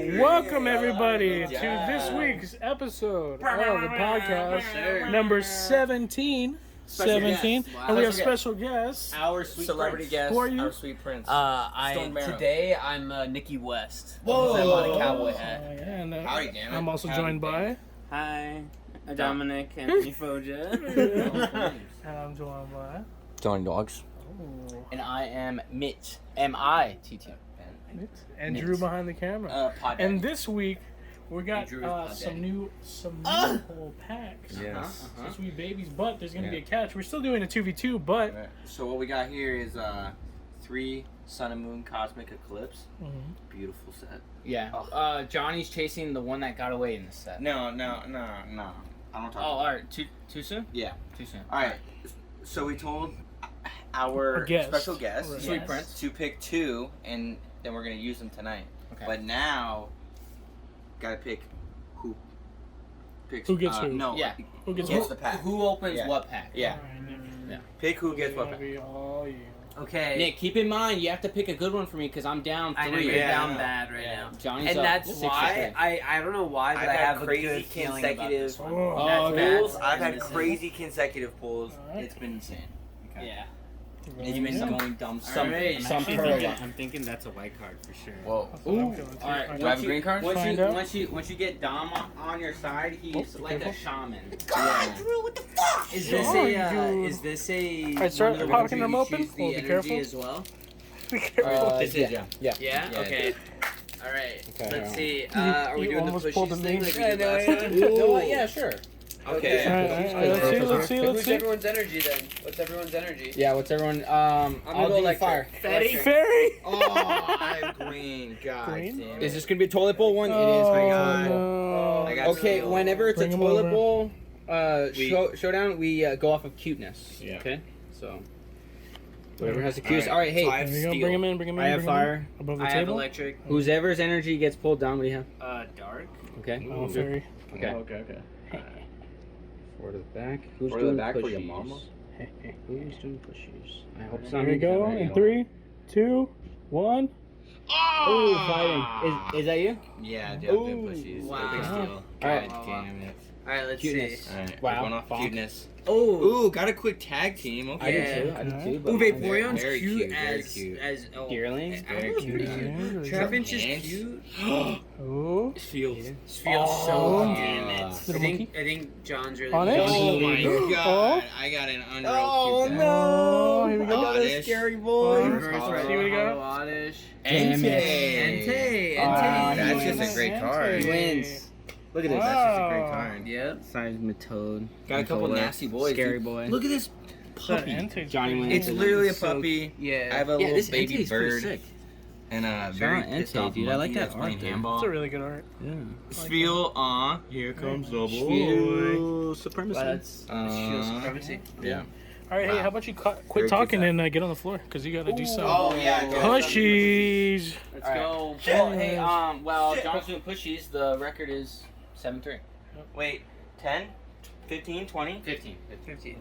Welcome everybody to this week's episode of the podcast, number 17. And we have special guests. Our sweet celebrity guest. Who are you? Our sweet prince. Today I'm Nikki West. Whoa! I'm on a cowboy hat. And, Howdy, damn it. I'm also Howdy, joined by. Hi, Dominic Anthony Foja. And I'm joined by. Tony Dogs. Oh. And I am Mitch. M-I-T-T. And Drew behind the camera. And this week we got some new whole packs. Yes. Some sweet babies, but there's gonna be a catch. We're still doing a 2v2, but So what we got here is 3 Sun and Moon Cosmic Eclipse. Beautiful set. Yeah. Johnny's chasing the one that got away in the set. No. I don't talk. Alright. Too soon? Yeah. Too soon. Alright. So we told our special guest, Sweet Prince, to pick 2, and then we're gonna use them tonight. Okay. But now, gotta pick who picks. Who gets who? No. Yeah. who gets Gets the pack. Who opens what pack? Yeah. Yeah. Pick who gets what pack. Okay. Nick, keep in mind you have to pick a good one for me because I'm down 3. I know you're down bad right now. Johnny's And up that's 6 why I don't know why, but I have a good feeling about this one. Pulls. I've had That's crazy consecutive pulls. Alright. It's been insane. Yeah. It's been going dumb. Some I'm pearl. thinking that's a white card for sure. Whoa. Ooh. Alright. Do I have a green card? Once you get Dom on your side, he's like a shaman. Yeah. What the fuck? Is this a Alright, start one of the popping ones them where you open. choose the Be energy careful. as well? Be careful. This is Yeah. Yeah? Okay. Alright. Let's see. Are we You doing the almost pulled pushes the thing name. like we did last time? Yeah, sure. Okay. Alright, let's see. What's everyone's energy then? What's everyone's energy? Yeah, what's everyone? I'm I'll gonna go do like fire. Fatty? Fairy? Oh, I have green. God Green? damn it. Is this gonna be a toilet bowl one? Oh, It is. My God. no. I got Okay, two. whenever it's Bring a 'em toilet over. bowl showdown, we go off of cuteness. Yeah. Okay. So whatever has the cutest. All right. Hey, So I have There you go. steel. Bring him in. I have fire. Above the I have table. electric. Whoever's energy gets pulled down. What do you have? Dark. Okay. Oh, fairy. Okay. Four to the back. Who's Four to doing the back for pushies? your mama? Who's doing pushies? I hope it's not Here we me. go. In 3, 2, 1. Oh, fighting. Is that you? Yeah, I do have good pushies. Wow. Big steal. All God right. damn it. Alright, let's Cuteness. see. Alright, Wow. we're going off Bonk. cuteness. Oh. Ooh, got a quick tag team. I Okay. did too. But Ooh, mine's Vaporeon's very cute, cute, very as cute. Gearling? Very cute. Trapinch is Ants. cute. Oh. Feels. Feels so Oh. damn it. Little monkey. I think John's really On it? good. Oh my Oh. God! I got an unreal Oh cute Oh, here we go. Oddish. Scary Oh, boy. reverse right. See what we got? Oddish. Damn Entei. That's just a great Entei. card. He wins. Look at this. Wow. That's just a great card. Yep. Size Toad. Got a couple nasty boys. Scary dude. boy. Look at this That puppy. Entei's Johnny pretty wins. It's literally a So- puppy. Yeah. I have a Yeah, little this baby Entei's pretty bird sick. and a Shout very out pissed Entei, off dude. I like monkey that that's playing art, dude. handball. It's a really good art. Yeah. Spiel, here comes the boy. Spiel supremacy. That's Shield supremacy. Yeah. All right, hey, Wow. how about you Very quit talking good. and get on the floor because you gotta do some Oh yeah. go. pushies. Let's go. Well, hey, well, John's doing pushies. The record is 7-3. Wait, 10, 15, 20? 15. 15.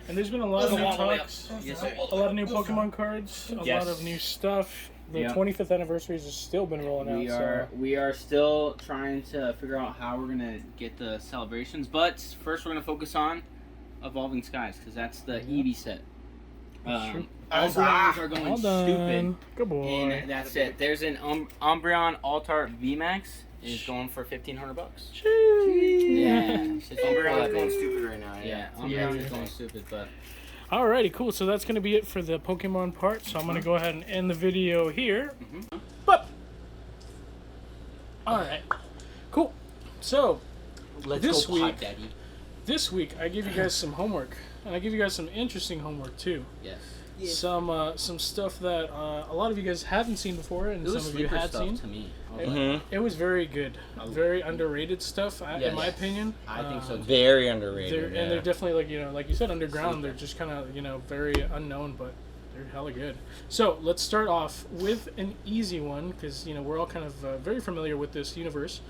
And there's been a lot of new All the way up. talks, Yes, sir. a lot of new Pokemon cards, a Yes. lot of new stuff. The Yeah. 25th anniversaries has still been rolling out. We are still trying to figure out how we're gonna get the celebrations, but first we're gonna focus on Evolving Skies because that's the Eevee set. True. Umbreons are So, going all stupid, done. Good boy. and that's it. There's an Umbreon Altar VMAX is going for $1,500. Yeah, Umbreon's going stupid right now. Yeah, Umbreon is going stupid, but Alrighty, cool. So that's gonna be it for the Pokemon part. So I'm gonna go ahead and end the video here. Mhm. But all right, cool. So let's This go week- Pot Daddy. this week I give you guys some homework, and I give you guys some interesting homework too. Yes. Some stuff that a lot of you guys haven't seen before, and It was some of you sleeper had stuff seen. to me. It was very good, very underrated stuff, in my opinion. I think so too. Very They're, underrated. and they're definitely like you said, underground. They're just kind of very unknown, but they're hella good. So let's start off with an easy one because we're all kind of very familiar with this universe.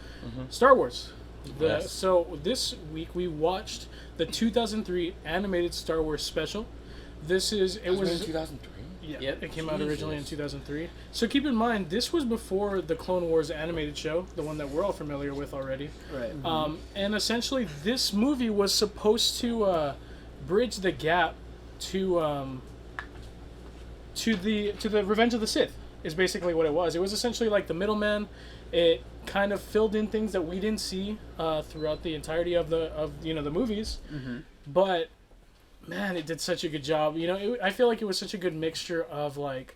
Star Wars. Yes. So this week we watched the 2003 animated Star Wars special. It was 2003. Yeah, Yep. it came out originally in 2003. So keep in mind, this was before the Clone Wars animated show, the one that we're all familiar with already. Right. And essentially, this movie was supposed to bridge the gap to the Revenge of the Sith. Is basically what it was. It was essentially like the middleman. It kind of filled in things that we didn't see throughout the entirety of the movies. Mm-hmm. But man, it did such a good job. I feel like it was such a good mixture of like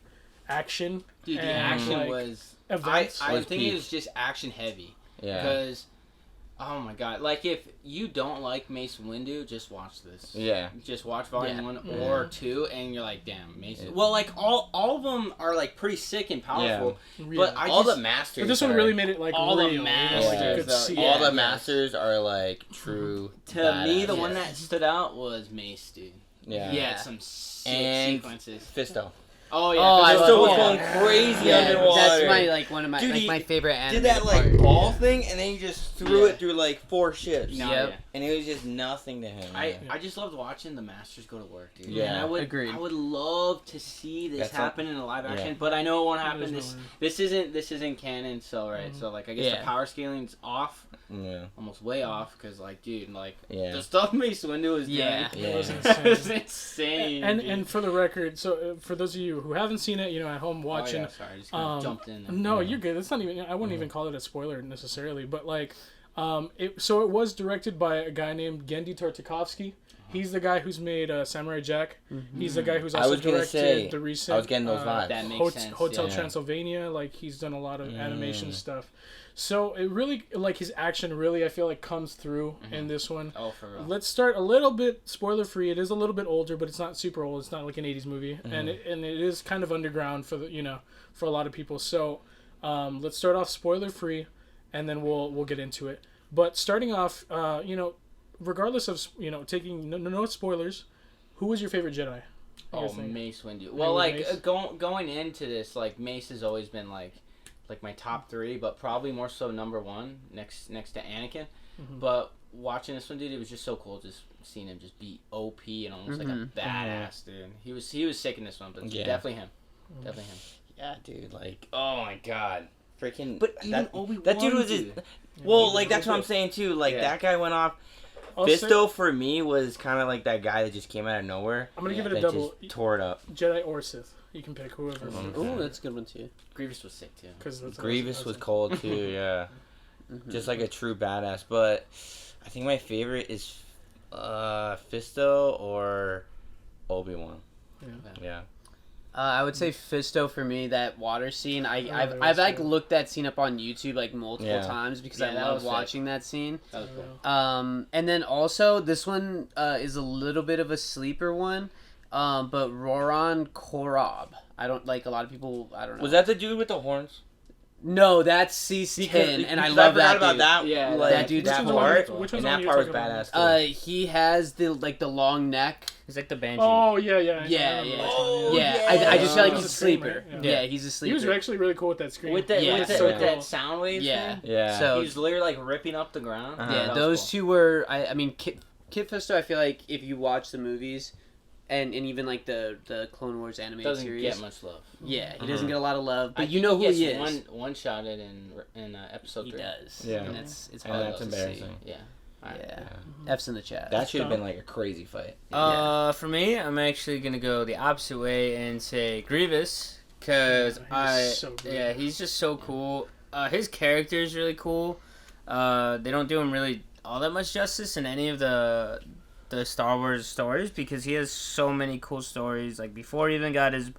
action. Dude, the and, action like, was. events. I Was think peak. it was just action heavy. Yeah. Because, oh my god, like if you don't like Mace Windu, just watch this. Yeah. Just watch Volume 1 Yeah. or 2, and you're like, damn, Mace. Yeah. Well, like all of them are like pretty sick and powerful. Yeah. But I all just, the masters. But this one are- really made it like all the real. masters, Like, you could though. see Yeah. all the it. masters are like true. to me, the badass. one that stood out was Mace, dude. Yeah. He had some sick And sequences. Fisto. Oh yeah, Oh, I Fisto Fisto was love- going yeah. crazy Yeah, underwater. that's one of my Dude, he my favorite Did animated that like part. ball thing, and then he just threw Yeah. it through like 4 ships, No, Yep. yeah. and it was just nothing to him. I just loved watching the Masters go to work, dude. Yeah. And Agreed. I would love to see this That's happen in a live action, Yeah. but I know it won't happen. There's no This way. this isn't canon, so right. Mhm. So like I guess Yeah. the power scaling's off, Yeah. almost way off, because like dude, like Yeah. the stuff Mace Windu was doing, Yeah. Yeah. It was that was insane. insane. And dude. and for the record, so for those of you who haven't seen it, at home watching. Oh, yeah, sorry, I just kinda jumped in. There. No, Yeah. you're good. That's not even. I wouldn't even call it a spoiler necessarily, but like, it was directed by a guy named Gendy Tartakovsky. He's the guy who's made Samurai Jack. He's the guy who's I also was gonna directed say, the recent. I was getting those vibes. That makes sense. Hotel yeah. Transylvania. Like he's done a lot of animation Mm. stuff. So it really like his action really I feel like comes through in this one. Oh, for real. Let's start a little bit spoiler free. It is a little bit older, but it's not super old. It's not like an 80s movie, and it is kind of underground for for a lot of people. So let's start off spoiler free, and then we'll get into it. But starting off, regardless of taking no spoilers, who was your favorite Jedi? Oh, You think? Mace Windu. Well, Maybe like Mace? going into this, like Mace has always been like my top 3, but probably more so number 1 next to Anakin. Mhm. But watching this one, dude, it was just so cool just seeing him just be OP and almost like a badass, dude. He was sick in this one, but Yeah. definitely him. Definitely him. Yeah, dude. Like, oh my god, freaking. But even that, Obi-Wan, that dude was just. Well, like that's what I'm saying too. Like Yeah. that guy went off. I'll say- Fisto for me was kind of like that guy that just came out of nowhere. I'm gonna give it a That double. just tore it up. Jedi or Sith. You can pick whoever. Ooh, that's a good one too. Grievous was sick too. Because Grievous was cold too. Yeah, just like a true badass. But I think my favorite is Fisto or Obi-Wan. Yeah. I would say Fisto for me. That water scene. that I've was like good. looked that scene up on YouTube like multiple Yeah. times because Yeah, I that love was sick. watching that scene. That was cool. And then also this one is a little bit of a sleeper one. But Roran Korob. I don't like a lot of people. I don't know. Was that the dude with the horns? No, that's C10, and I love forgot that about dude. that. Yeah, like, that dude's that Which one's part. the one- which one's and the one that you're part was talking about? badass too. He has the long neck. He's like the Banshee. Oh yeah. Yeah, I remember yeah. that one, Oh, Yeah, yeah. I just feel like He's he's a a scream, sleeper. right? Yeah, he's a sleeper. He was actually really cool with that screen. With that, Yeah, with, so that, cool. that sound wave Yeah. thing. Yeah. So- He's literally like ripping up the ground. Uh-huh. Yeah, That was those cool. two were. I mean, Kit Fisto. I feel like if you watch the movies, and even like the Clone Wars animated Doesn't series, get much love. yeah, he doesn't get a lot of love. I But you think know who he gets is. One shot it in episode He 3. does. Yeah. and it's And hard that's to embarrassing. Yeah. Alright. see. Yeah, F's in the chat. That should have been like a crazy fight. For me, I'm actually gonna go the opposite way and say Grievous, cause He's so good. he's just so cool. His character is really cool. They don't do him really all that much justice in any of the Star Wars stories because he has so many cool stories. Like before he even got his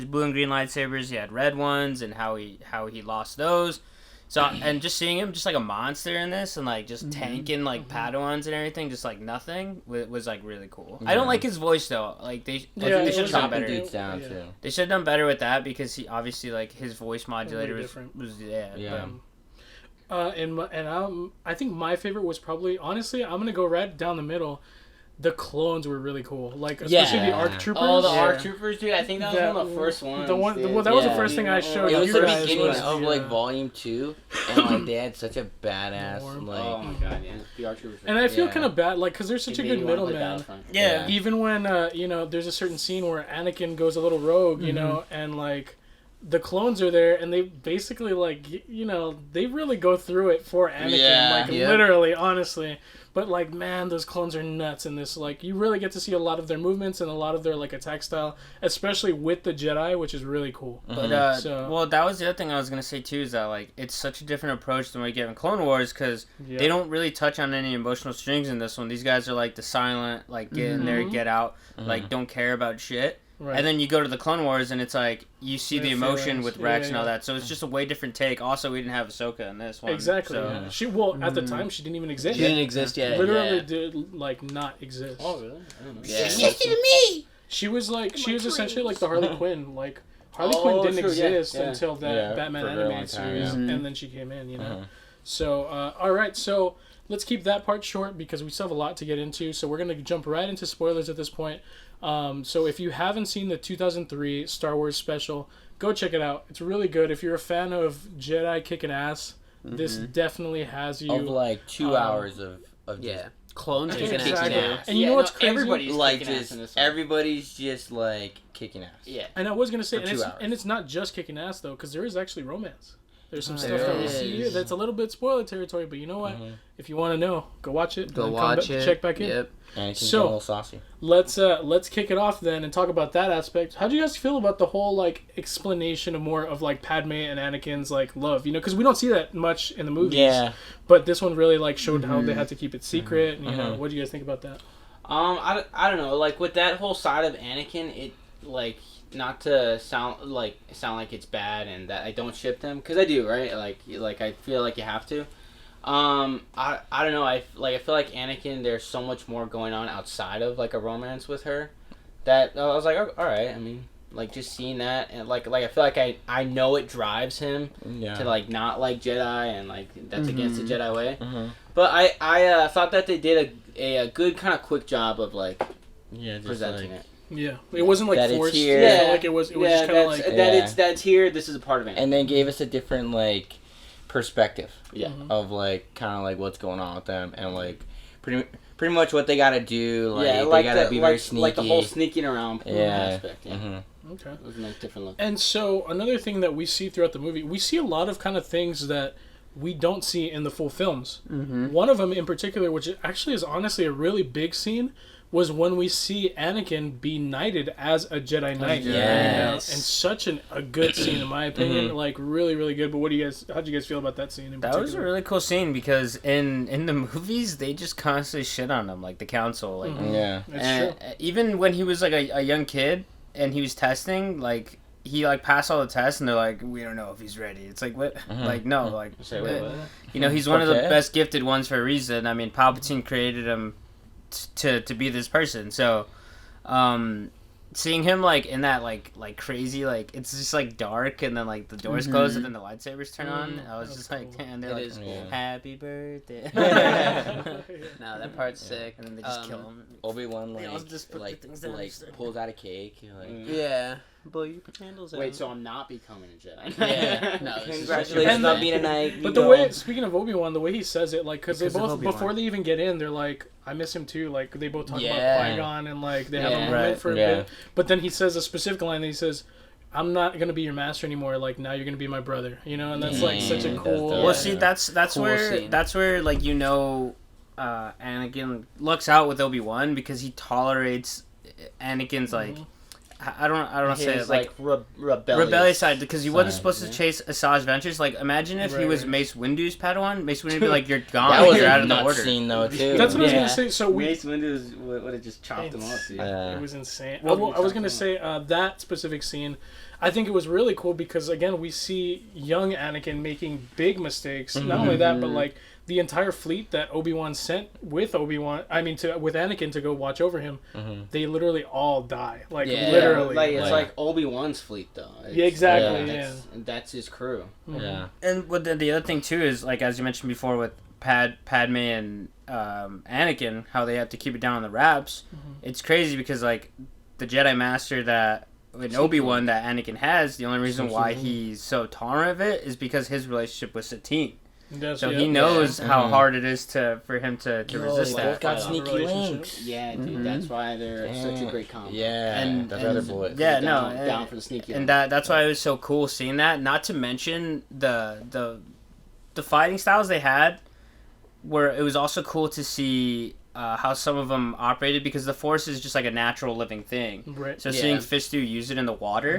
blue and green lightsabers, he had red ones and how he lost those. So and just seeing him just like a monster in this and like just tanking like Padawans and everything, just like nothing was like really cool. I don't like his voice though. Like they Yeah, they it should was have done Chopping better. dudes down Yeah. too. They should have done better with that because he obviously like his voice modulator Way was different. Yeah. I think my favorite was probably honestly I'm gonna go right down the middle. the clones were really cool. Like, especially the ARC troopers. Oh, the ARC Yeah. troopers, dude. I think that was one of the first ones. Well, that was the first thing I showed It was you the guys. beginning was of the, like Volume 2, and like they had such a badass Norm. like. Oh my god, yeah. The ARC troopers. And I feel Yeah. kind of bad, like, because they're such a good middleman. Yeah. Even when, there's a certain scene where Anakin goes a little rogue, you know, and, like, the clones are there, and they basically, like, they really go through it for Anakin. Yeah. Like, Yep. literally, honestly. But, like, man, those clones are nuts in this. Like, you really get to see a lot of their movements and a lot of their, like, attack style, especially with the Jedi, which is really cool. But So- well, that was the other thing I was gonna say too, is that like it's such a different approach than we get in Clone Wars, because Yeah. they don't really touch on any emotional strings in this one. These guys are like the silent, like get in there, get out, like don't care about shit. Right. And then you go to the Clone Wars, and it's like you see Yeah, the emotion feelings. with Yeah, Rex and yeah. all that. So it's just a way different take. Also, we didn't have Ahsoka in this one. Exactly. So. Yeah. She at the time she didn't even exist. She didn't exist yet. Literally yeah. did like not exist. Oh, really? I don't know. Yeah. She was like she was essentially like the Harley Quinn. Like Harley Oh, Quinn didn't true, yeah, exist yeah. until that Yeah, Batman for a very long animated time, series, yeah. and then she came in. You know. Uh-huh. So all right, so let's keep that part short because we still have a lot to get into. So we're gonna jump right into spoilers at this point. So if you haven't seen the 2003 Star Wars special, go check it out. It's really good. If you're a fan of Jedi kicking ass, this definitely has you. Of like 2 hours of just Yeah. Clones Yeah, kicking exactly. ass. And you know what's crazy? Everybody's like kicking ass just in this one. everybody's just like kicking ass. Yeah. And I was gonna say, For 2 hours. and it's not just kicking ass though, because there is actually romance. There's some There stuff that we is. see that's a little bit spoiler territory, but you know what? If you want to know, go watch it. Go and then watch come it. Check back in. Yep. And it's So- a little saucy. Let's kick it off then and talk about that aspect. How do you guys feel about the whole like explanation of more of like Padme and Anakin's like love? You know, because we don't see that much in the movies. Yeah. But this one really like showed how they had to keep it secret. And, you know, what do you guys think about that? I don't know. Like with that whole side of Anakin, it like not to sound like it's bad and that I don't ship them, because I do, right? Like I feel like you have to. I don't know. I feel like Anakin. There's so much more going on outside of like a romance with her, that I was like, oh, all right. I mean, like just seeing that and like I feel like I know it drives him Yeah. to like not like Jedi and like that's against the Jedi way. Mhm. But I thought that they did a good kind of quick job of like Yeah, just presenting like, it. Yeah, it wasn't like That it's forced. here. Yeah, like it was just kind of like that's here. This is a part of it. and then gave us a different like perspective Yeah. of like kind of like what's going on with them and like pretty much what they gotta do. Like yeah, they like gotta the, be like, very sneaky. like the whole sneaking around Yeah. aspect. Yeah, Mhm. okay. it was a nice different look. And so another thing that we see throughout the movie, we see a lot of kind of things that we don't see in the full films. One of them in particular, which actually is honestly a really big scene, was when we see Anakin be knighted as a Jedi Knight. Yes. And such a good scene in my opinion, like really, really good. But how'd you guys feel about that scene in That particular? was a really cool scene, because in the movies they just constantly shit on him, like the council, like Yeah. It's and true. even when he was like a young kid and he was testing, like he like passed all the tests and they're like, we don't know if he's ready. It's like what? Like no, like Say, wait, what? you know, he's one of the Okay. best gifted ones for a reason. I mean, Palpatine created him to be this person. So, seeing him like in that like crazy, like it's just like dark and then like the doors close and then the lightsabers turn on. I was That's just like, cool. and they're It like, is cool. happy birthday. No, that part's sick. And then they just kill Um, him. Obi-Wan They like all just put the like things down like and start- pulls out a cake. Like, Yeah. Blow your candles out. Wait, so I'm not becoming a Jedi? Yeah. No, this is Congratulations And on the- being a knight. But the way, speaking of Obi-Wan, the way he says it, like, because they Because of both, Obi-Wan. before they even get in, they're like, I miss him too. Like, they both talk Yeah. about Qui-Gon and, like, they have a Yeah. moment Right. for a Yeah. bit. But then he says a specific line that he says, I'm not going to be your master anymore. Like, now you're going to be my brother. You know? And that's, like, such a That's cool... dope. Well, see, that's Cool where scene. like you know, Anakin lucks out with Obi-Wan because he tolerates Anakin's like I don't want to say His it like rebellious side, because he wasn't side, supposed to chase Asajj Ventress. Like, imagine if he was Right. Mace Windu's Padawan. Mace Windu would be like, "You're gone. That was You're a out of the nuts order." scene though too. That's what I was Yeah. going to say. So we... Mace Windu would have just chopped him off. Dude. It was insane. Well, I was going to say that specific scene, I think it was really cool because, again, we see young Anakin making big mistakes. Not only that, but, like, the entire fleet that Obi-Wan sent with with Anakin to go watch over him, they literally all die. Like, Yeah. literally. Like it's like Obi-Wan's fleet though. Yeah, exactly, yeah. That's his crew. Yeah. And what the other thing too is, like, as you mentioned before with Padme and Anakin, how they have to keep it down on the wraps. It's crazy because like the Jedi Master that in Obi-Wan that Anakin has, the only reason why he's so tolerant of it is because his relationship with Satine. So he knows how hard it is for him to resist that. Got sneaky links. Yeah, dude, that's why they're such a great combo. Yeah, and that's other boys. Yeah, down for the sneaky. And that's why it was so cool seeing that. Not to mention the fighting styles they had, where it was also cool to see how some of them operated because the Force is just like a natural living thing. Right. So seeing Fistu use it in the water,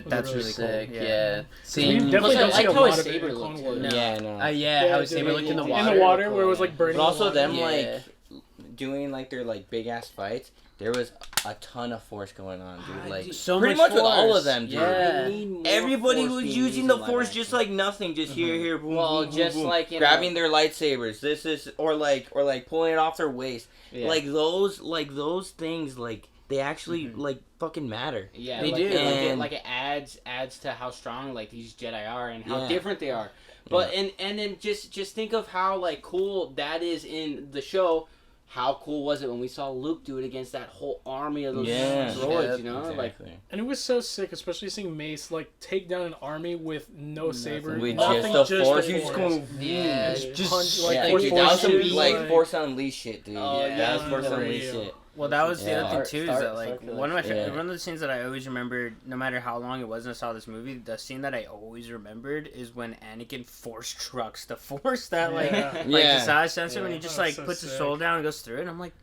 that's really sick. cool. Yeah. Seeing definitely don't see a lot of it in Clone Wars. Yeah, I know. How his saber looked in the water. In the water where it was like burning. But also them Yeah. like doing like their like big ass fights. There was a ton of force going on, dude. Like So pretty much much with all force. of them, dude. Yeah. Everybody was using the force just like nothing, just here, boom, Well, boom, just boom, boom. like, you know- grabbing their lightsabers. This is or like pulling it off their waist. Yeah. Like those things, like they actually like fucking matter. Yeah, They like, do. It, And- like it adds to how strong like these Jedi are and how Yeah. different they are. But and then just think of how like cool that is in the show. How cool was it when we saw Luke do it against that whole army of those droids? You know, like And it was so sick, especially seeing Mace like take down an army with no saber, With nothing, just the force, the you just Force. go. Yeah. And Just punch, like, Yeah, force dude, that was some punches, like Force Unleashed shit, dude. Oh, That yeah, was Force for Unleashed real. shit. Well, that was the Yeah. other thing too. Is that like Start one of my Yeah. one of the scenes that I always remembered, no matter how long it was I saw this movie, the scene that I always remembered is when Anakin force trucks the Force that like Yeah. like Yeah. the size sensor when he Yeah. just That like was so puts his sick. soul down and goes through it. And I'm like,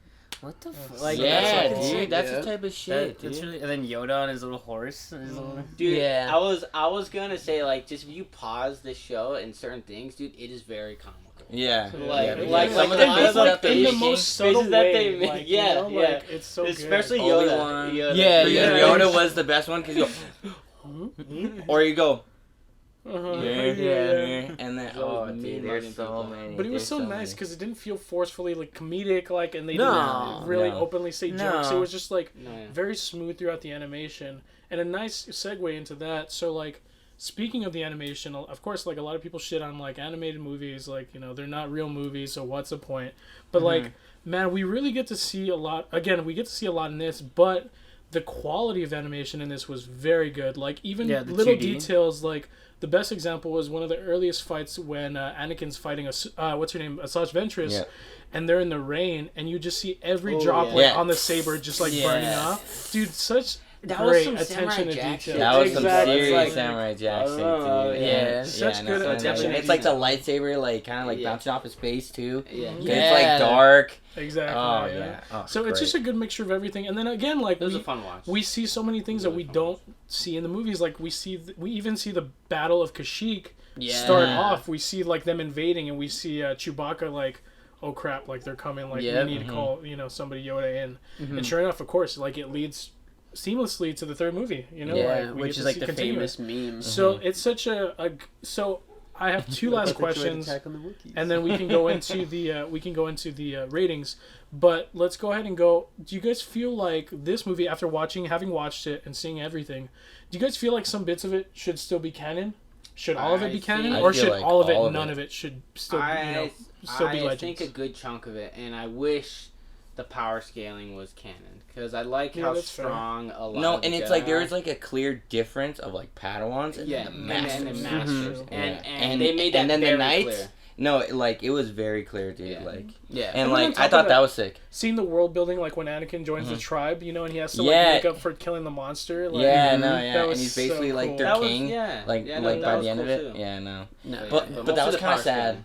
what the like? Yeah, that's fucking dude, sick, that's yeah. the type of shit, That's dude. really, and then Yoda on his little horse. And his little, dude, Yeah. I was gonna say like just if you pause this show and certain things, dude, it is very comical. Yeah. Like, yeah, like some of the the faces faces that that in the they most subtle faces that way, they make, like, yeah, you know, yeah. like, it's so Especially good. Yoda. Obi-Wan. Yoda. Yeah, Yoda was the best one because you go, or you go, Yeah. and then Oh, dude, dude, there's there's so people. many. But it was there's so nice many. because it didn't feel forcefully like comedic, like, and they No. didn't really No. openly say No. jokes. It was just like No, yeah. very smooth throughout the animation, and a nice segue into that. So like, speaking of the animation, of course, like a lot of people shit on like animated movies, like, you know, they're not real movies, so what's the point? But like, man, we really get to see a lot. Again, we get to see a lot in this, but the quality of animation in this was very good. Like even the little 2D. details, like the best example was one of the earliest fights when Anakin's fighting what's her name, Asajj Ventress, Yeah. and they're in the rain, and you just see every Oh, droplet yeah. on the saber just like Yeah. burning off. Dude, such That was great some attention Samurai to Jack detail. shit. That was Exactly. some serious Like- Samurai Jack shit, dude. Oh, yeah. Such no, good no, attention no. to It's like the detail. lightsaber, like kind of like Yeah. bouncing off his face too. Yeah. And Yeah. it's like dark. Exactly. Oh yeah. yeah. Oh, So it's great. just a good mixture of everything, and then again, like It was a fun watch. we see so many things that we don't see in the movies. Like we even see the Battle of Kashyyyk start off. We see like them invading, and we see Chewbacca like, oh crap, like they're coming. Like Yep. we need to call somebody Yoda in. And sure enough, of course, like it leads seamlessly to the third movie. You know, Yeah, like, we which get is to like see the continue it. famous meme. So it's such so. I have two last questions, and then we can go into the ratings. But let's go ahead and go. Do you guys feel like this movie, after having watched it and seeing everything, do you guys feel like some bits of it should still be canon? Should all of it be I canon, think- or I feel should like all of it, all of none it. of it should still, I still be legends? think a good chunk of it, and I wish the power scaling was canon because I like Yeah, how that's fair. strong a lot. No, of and the it's like Jedi there are. is like a clear difference of like Padawans and Yeah, the and Masters. the Masters, Mhm. and Yeah. they made that and then very the Knights. clear. No, like it was very clear, dude. Yeah. Like Yeah. and And then on like top I of thought that- that was sick. Seeing the world building, like when Anakin joins the tribe, and he has to like Yeah. make up for killing the monster. Like, Yeah, Mhm. no, that yeah, and was he's basically so like cool. their That was- king. yeah. Like Yeah, no, like that by was the end cool of it, too. yeah, no. No, But most that of was the kind of power sad. scaling.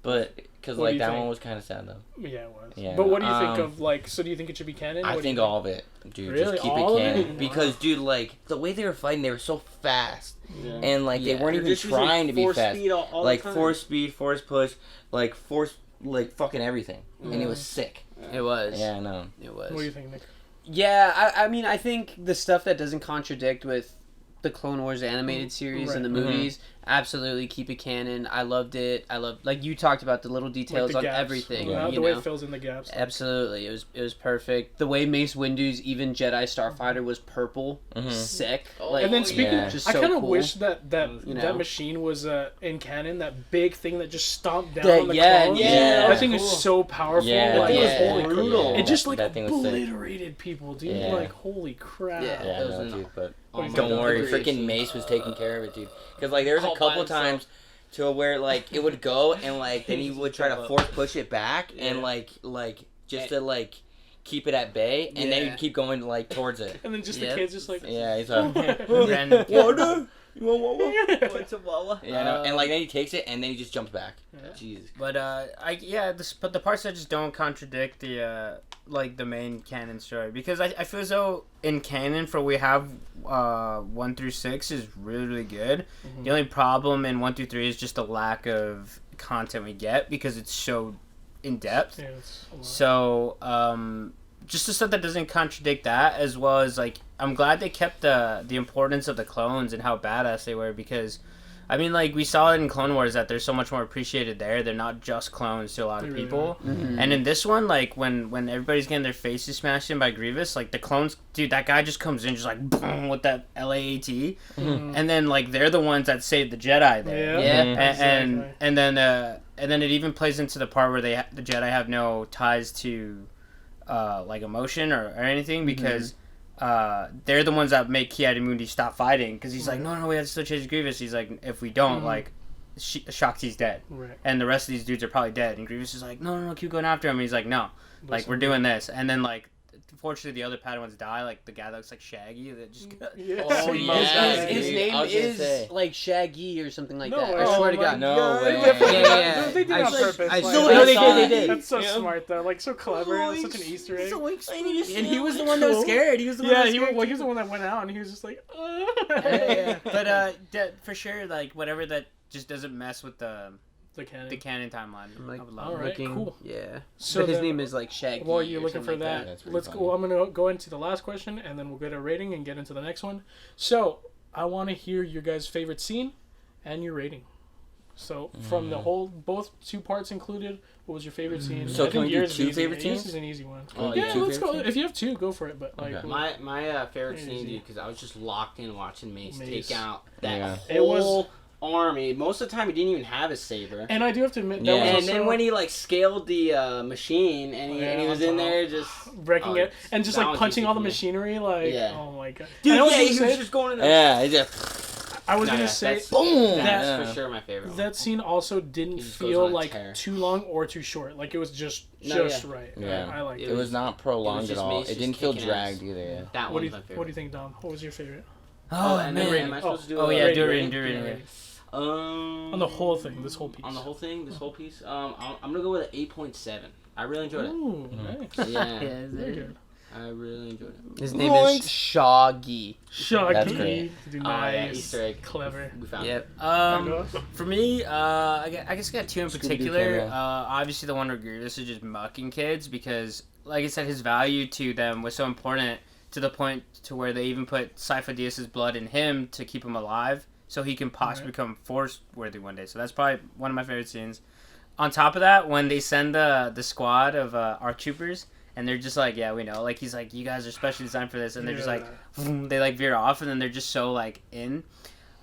But because What do like you that think? one was kind of sad though. Yeah, it was. Yeah, But what do you think um, of like? So do you think it should be canon? I What do you think all of it, dude. Really? Just keep All it of it? canon because, dude, like the way they were fighting, they were so fast, Yeah. and like they Yeah. weren't They're even just using trying to be force fast. speed all Like the time. force speed, force push, like force, like fucking everything, and it was sick. it was. Yeah, I know. It was. What do you think, Nick? Yeah, I mean, I think the stuff that doesn't contradict with the Clone Wars animated series and the Right. movies, Absolutely, keep it canon. I loved it. Like you talked about the little details Like the on gaps. everything. Yeah, you the way know? it fills in the gaps. Absolutely, it was perfect. The way Mace Windu's even Jedi Starfighter was purple, sick. Like, And then speaking, Yeah. just I so kind of cool. wish that You know? that machine was in canon. That big thing that just stomped down That- on the yeah, clones. yeah. That thing is Cool. so powerful. Yeah, like, thing was holy brutal. It just like that thing was sick. obliterated people, dude. Yeah. Like holy crap. Yeah. Yeah, Those no, are dude, but Oh my don't God. worry, Agreed. freaking Mace was taking care of it, dude. Because like there was a All by couple himself. times to where like it would go and like then he would try to force push it back and Yeah. like just to like keep it at bay and then Yeah. he'd keep going like towards it. And then just Yep. the kids just like. Yeah, he's like Random kid. water. You want water? What's a wawa? Yeah, no. And like then he takes it and then he just jumps back. Yeah. Jesus. But but the parts that just don't contradict the like the main canon story, because I feel as though in canon for we have 1 through 6 is really, really good. The only problem in 1 through 3 is just the lack of content we get because it's so in depth. Yeah, it's a lot. So just the stuff that doesn't contradict that, as well as like I'm glad they kept the importance of the clones and how badass they were, because I mean, like, we saw it in Clone Wars that they're so much more appreciated there. They're not just clones to a lot of They really people. And in this one, like, when everybody's getting their faces smashed in by Grievous, like, the clones, dude, that guy just comes in just like, boom, with that LAAT. And then, like, they're the ones that saved the Jedi there. Yeah. Yeah. And then it even plays into the part where the Jedi have no ties to, like, emotion or anything, because... they're the ones that make Ki-Adi-Mundi stop fighting, because he's like, no, we have to still chase Grievous. He's like, if we don't, like, Shakti's dead, Right. and the rest of these dudes are probably dead. And Grievous is like, no, keep going after him. And he's like, no, like, we're doing this. And then, like, fortunately, the other Padawans die. Like, the guy that looks like Shaggy that just Yeah. Oh, yeah. His dude. name I was gonna is say. like Shaggy or something like No that. way. I swear to Oh God. my No God. way. Yeah. They did it on purpose. I like, still that's they so- did. That's so smart though. Like so clever. It's such an Easter egg. and he was the one that was scared. He was the one Yeah, that was he scared. was the one that went out, and he was just like, Yeah. But for sure, like, whatever that just doesn't mess with the the canon. timeline. I'm like, I would love all it. right, cool. Yeah. So But his then- name is like Shaggy. While you're or looking for something like that, That's pretty let's funny. go. I'm gonna go into the last question, and then we'll get a rating and get into the next one. So I want to hear your guys' favorite scene and your rating. So from the whole, both two parts included, what was your favorite scene? So I can think we do yours is two easy. favorite Yours scenes? is an easy one. Oh, yeah, two let's go. favorite If you have two, go for it. But like, Okay. My favorite scene, Easy. dude, because I was just locked in watching Mace Mace. take out that Yeah. It was- whole army. Most of the time, he didn't even have his saber. and I do have to admit, that Yeah. was And also then when he like scaled the machine and he was in there just breaking oh, it and just that like one's punching easy all the for me. machinery, like, Yeah. oh my god. Dude, And I was yeah, gonna he say- was just going in there. Yeah, he just I was No, gonna yeah, say that's- boom. That's Yeah. for sure my favorite one. that scene also didn't He just goes feel on a like tear. too long or too short. Like it was just No, right. Yeah. I liked It It it. was not prolonged just at all. Mace It just didn't feel kicking dragged ass. either. Yeah. That What do one's my favorite. you think, Dom? What was your favorite? Oh, and then man. am I supposed to do Oh, a yeah, rating? do it. On the whole thing, this whole piece. On the whole thing, this whole piece. I'm gonna go with an 8.7. I really enjoyed it. Ooh, nice. Yeah, Very good. I really enjoyed it. His name is Shaggy. Shaggy. That's great. Dude, Oh, yeah, nice. Easter egg. Clever. We found it. Yep. For me, I guess I got two in Scooby-Doo particular. cameo. Obviously, the one where Grievous is just mucking kids, because, like I said, his value to them was so important to the point to where they even put Sypha Dyas' blood in him to keep him alive, so he can possibly become Force worthy one day. So that's probably one of my favorite scenes. On top of that, when they send the squad of ARC troopers, and they're just like, yeah, we know. Like, he's like, you guys are specially designed for this. And they're just like, vroom, they like veer off, and then they're just so like in.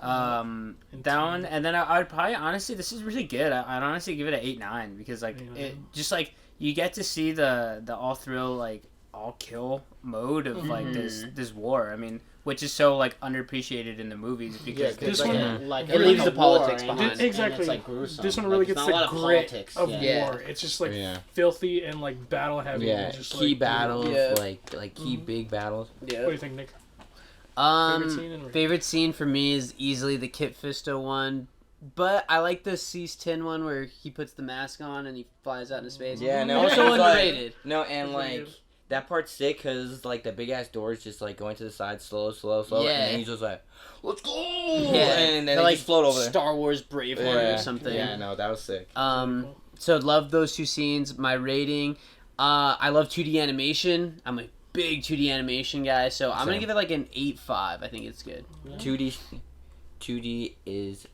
Down. And then I would probably, honestly, this is really good. I'd honestly give it an 8-9, because like, 8-9. it just like, you get to see the all thrill, like, all kill mode of like this war. I mean, which is so like underappreciated in the movies, because this like, one- like it leaves a the politics war, and behind. it's- Exactly. And it's like gruesome. This one really Like, gets it's not a the lot of grit politics. of yeah. war. It's just like Yeah. filthy and like battle heavy. Yeah, And just, key like, battles, Yeah. like key big battles. What do you think, Nick? Favorite scene and rating? favorite scene for me is easily the Kit Fisto one, but I like the Cease 10 one where he puts the mask on and he flies out into space. Yeah, no, Also it's like- underrated. No, and That's really like good. that part's sick because like the big ass doors just like going to the side, slow, Yeah. and then he's just like, "Let's go!" Yeah, and then They're they like just float over there. Star Wars Braveheart or something. Yeah, no, that was sick. So love those two scenes. My rating, I love 2D animation. I'm a big 2D animation guy, so I'm gonna Same. give it like an 8.5. I think it's good. 2D is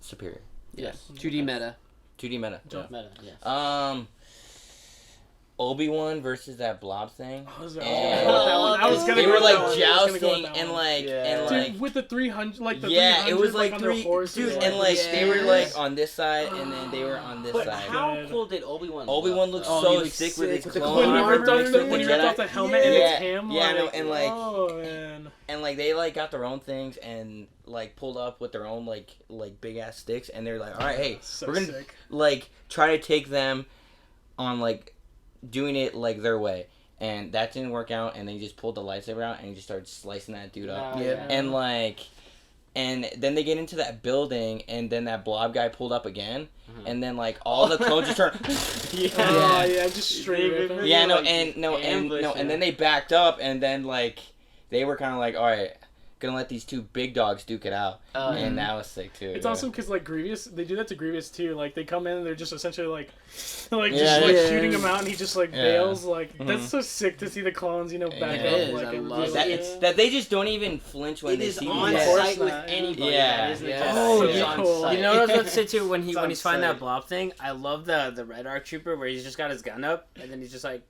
superior. Yes. 2D meta. 2D meta. Yeah. Meta. Yes. Obi-Wan versus that blob thing. I was They gonna were go like with that one. jousting and like Dude, with the 300, like the yeah, 300, it was like on their 3 horses, dude, and like yeah. they were like on this side and then they were on this But side. how cool did Obi-Wan look? Obiwan looks Oh, so he looks sick with his sick with the clone when he armor ripped off mixed the, with when he the ripped Jedi. off the helmet and Yeah. it's him. Yeah, like, no, and like oh man. and like they like got their own things and like pulled up with their own like big ass sticks and they're like, all right, hey, So we're gonna sick. like try to take them on like doing it like their way. And that didn't work out, and they just pulled the lightsaber out, and he just started slicing that dude up. Oh, Yeah. And like, and then they get into that building, and then that blob guy pulled up again, and then like all the clones just turned. Oh yeah, just straight rip him. Yeah, Like, and then they backed up, and then like they were kind of like, all right, gonna let these two big dogs duke it out, and that was sick too. It's yeah. awesome because like Grievous, they do that to Grievous too. Like they come in and they're just essentially like Yeah, shooting him out, and he just like Yeah. bails. Like that's so sick to see the clones, back Yeah. up. It is, Like, I it love really that, is. that they just don't even flinch when It they is see on these Of course site with not. anybody. Yeah. That isn't Yeah. a Jedi. Oh, It's yeah. on Cool. site. You know what I was about to say too when It's on he's fighting site. that blob thing? I love the Red Arc Trooper where he's just got his gun up and then he's just like,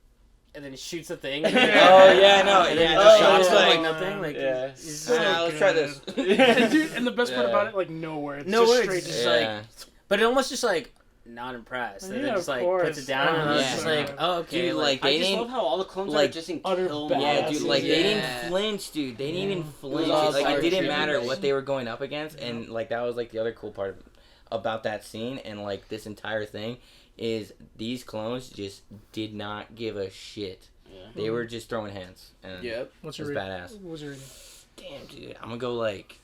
and then he shoots the thing. And then, Oh yeah, no, and then yeah, he just no, shoots it's him like like, nothing. Like yeah. he's So let's try good. this. And, dude, and the best part Yeah. about it, like nowhere. It's No just words, straight. it's just Yeah. like, but it almost just like not impressed. And Yeah, then just of like course. puts it down and I was Yeah. just like, oh okay. Dude, like, I they just didn't love how all the clones like, are just in utter kill badass. mode. Yeah, dude, like they Yeah. didn't flinch, dude. They didn't even flinch. all Like it power didn't trip. matter what they were going up against, and like that was like the other cool part about that scene and like this entire thing is these clones just did not give a shit. Yeah. They were just throwing hands, and Yep. What's it your was rating? badass. What's your rating? Damn, dude, I'm gonna go like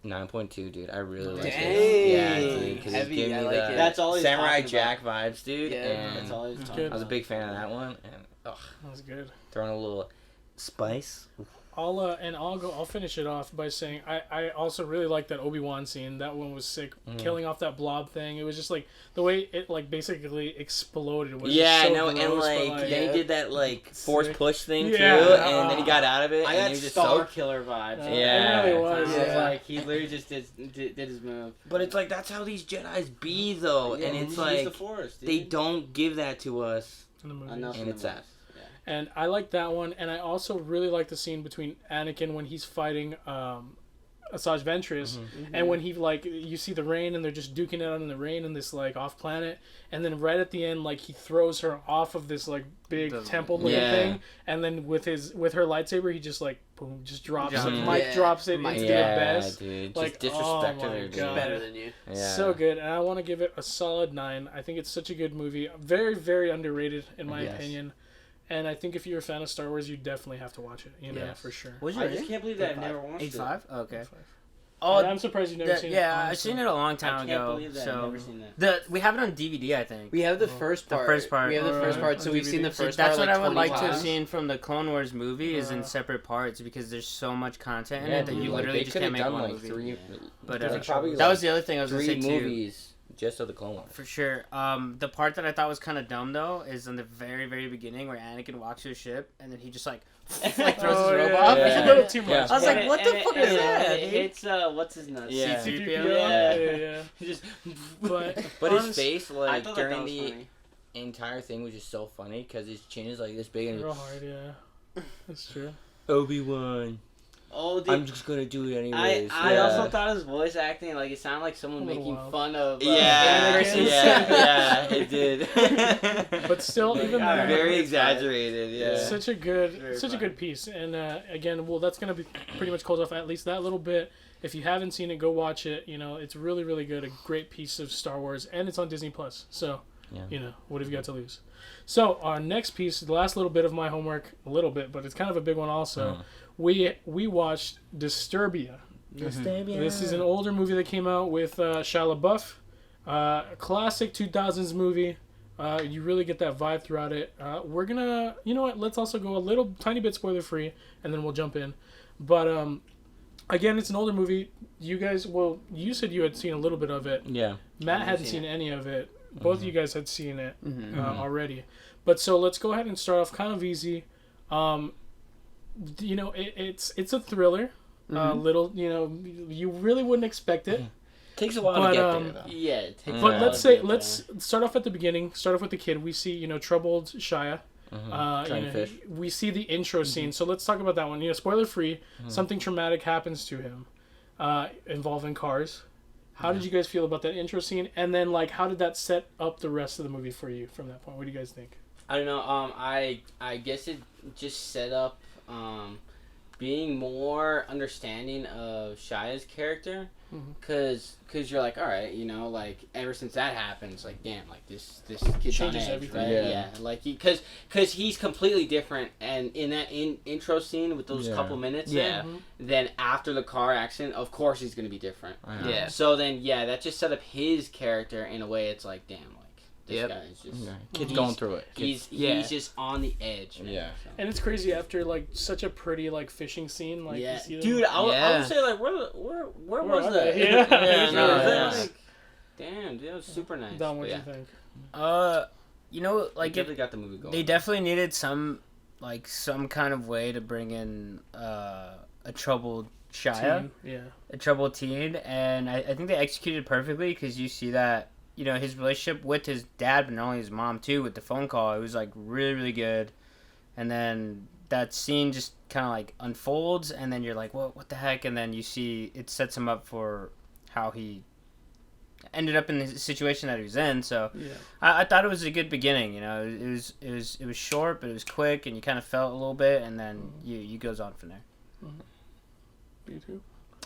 9.2, dude. I really like Dang. it. Yeah, dude, because it's Heavy, giving I me like the it. That's all he's Samurai talking Jack vibes, dude. Yeah, and That's all he's That's talking good. I was a big fan of that one, and That's good. throwing a little spice. I'll finish it off by saying I also really like that Obi-Wan scene. That one was sick. Killing off that blob thing. It was just like the way it like basically exploded was Yeah, just so no, and gross, but, like then he did that like force Sick. push thing too, Yeah. and then he got out of it, I and got he was just Star so. Killer vibes. Yeah. It really was. I was Yeah. like, he literally just did his move. But it's like that's how these Jedi's be though, Yeah, and he it's used the like Force, dude. they don't give that to us, in the movies. Enough and in it's the sad. movies. And I like that one, and I also really like the scene between Anakin when he's fighting Asajj Ventress, and when he like you see the rain and they're just duking it out in the rain in this like off planet, and then right at the end like he throws her off of this like big temple looking Yeah. thing, and then with her lightsaber he just like boom just drops it. Mhm. Mike Yeah. drops it Mike- into Yeah, the best. dude, Like, just disrespect oh her, my dude. God. Better than you. Yeah. So good, and I want to give it a solid 9. I think it's such a good movie, very very underrated in my Yes. opinion. And I think if you're a fan of Star Wars, you definitely have to watch it. Yes. For sure. What's I your just rating? can't believe that I've never watched it. 8.5? Okay. And Oh, I'm surprised you've never seen it. yeah, I've honestly. seen it a long I time can't ago. believe that I've So never seen that. we have it on DVD, I think. We have the first The part. first part. We have the first Alright. part, so On we've seen the DVD. first That's part what I like would 20 like to have times. seen from the Clone Wars movie is in Yeah. separate parts because there's so much content in Yeah, it that dude, you like, literally they just could can't have make done one like movie. 3. But there's, like, probably that was like the other thing I was gonna 3 say too. movies just of the Clone Wars. For sure. The part that I thought was kind of dumb though is in the very, very beginning where Anakin walks to a ship and then he just like throws Oh, his robe yeah. off. It's a little too much. Yeah. I was like, what the fuck is that? dude? It's what's his nuts? Yeah. C-3PO. Yeah. Yeah. Yeah. Just. But But honest- his face, I like thought that during was the funny. entire thing, was just so funny because his chin is like this big, and real hard, yeah. That's true. Obi-Wan, Oh, dude. I'm just gonna do it anyways. I yeah. also thought his voice acting like it sounded like someone A little making wild. fun of. Yeah, Anakin. yeah, it did. But still, even Like, then, very it's fine. exaggerated. Yeah. it's such a good, Very such a fun. good piece. And again, well, that's gonna be pretty much close off at least that little bit. If you haven't seen it, go watch it. You know, it's really, really good. A great piece of Star Wars, and it's on Disney Plus. So, Yeah. you know, what have you got to lose? So our next piece, the last little bit of my homework, a little bit, but it's kind of a big one also. We watched Disturbia. This is an older movie that came out with Shia Lebouf. A classic 2000s movie. You really get that vibe throughout it. We're gonna, you know what? Let's also go a little tiny bit spoiler free, and then we'll jump in. But again, it's an older movie. You guys, well, you said you had seen a little bit of it. Yeah. Matt hadn't seen any of it. Both of you guys had seen it already. But so let's go ahead and start off kind of easy. You know, it's a thriller. Little, you know, you really wouldn't expect it. Takes a while But, to get there, though. Yeah, it takes But a let's while say to get let's start off at the beginning. Start off with the kid. We see troubled Shia. Trying fish. We see the intro scene. So let's talk about that one. Spoiler free. Something traumatic happens to him, involving cars. How did you guys feel about that intro scene? And then how did that set up the rest of the movie for you from that point? What do you guys think? I don't know. I guess it just set up being more understanding of Shia's character, because you're like, all right, ever since that happens, damn, this kid's on Changes edge, everything. right? Yeah, because he's completely different, and in that intro scene with those couple minutes, then after the car accident, of course he's gonna be different. Yeah. So then, that just set up his character in a way. It's like, damn. This guy is just... Kid's going through it. He's just on the edge, man. Yeah. So. And it's crazy after such a pretty fishing scene. You see them. Dude, I would say where was are that? they? Yeah. Damn, dude, that was super nice. Don, what But do you think? they definitely got the movie going. They definitely needed some kind of way to bring in a troubled Shia, a troubled teen, and I think they executed perfectly, because you see that his relationship with his dad, but not only his mom too, with the phone call, it was really, really good. And then that scene just kind of unfolds, and then you're like, what the heck? And then you see it sets him up for how he ended up in the situation that he was in. So I thought it was a good beginning. It was short, but it was quick, and you kind of felt a little bit, and then you goes on from there. You too?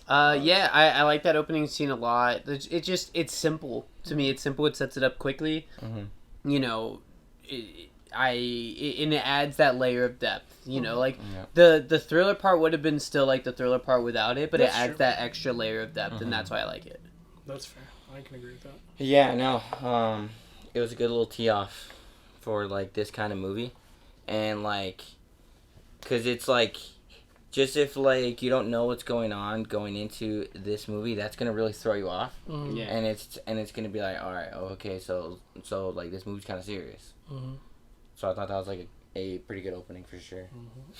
Yeah, I like that opening scene a lot. It's simple to me. It's simple. It sets it up quickly. And it adds that layer of depth. The thriller part would have been still the thriller part without it, but it adds that extra layer of depth, and that's why I like it. That's fair. I can agree with that. Yeah, no. It was a good little tee off for this kind of movie, and because it's just if you don't know what's going on going into this movie, that's gonna really throw you off. Yeah. And it's gonna be all right, okay, so this movie's kind of serious. So I thought that was a pretty good opening for sure.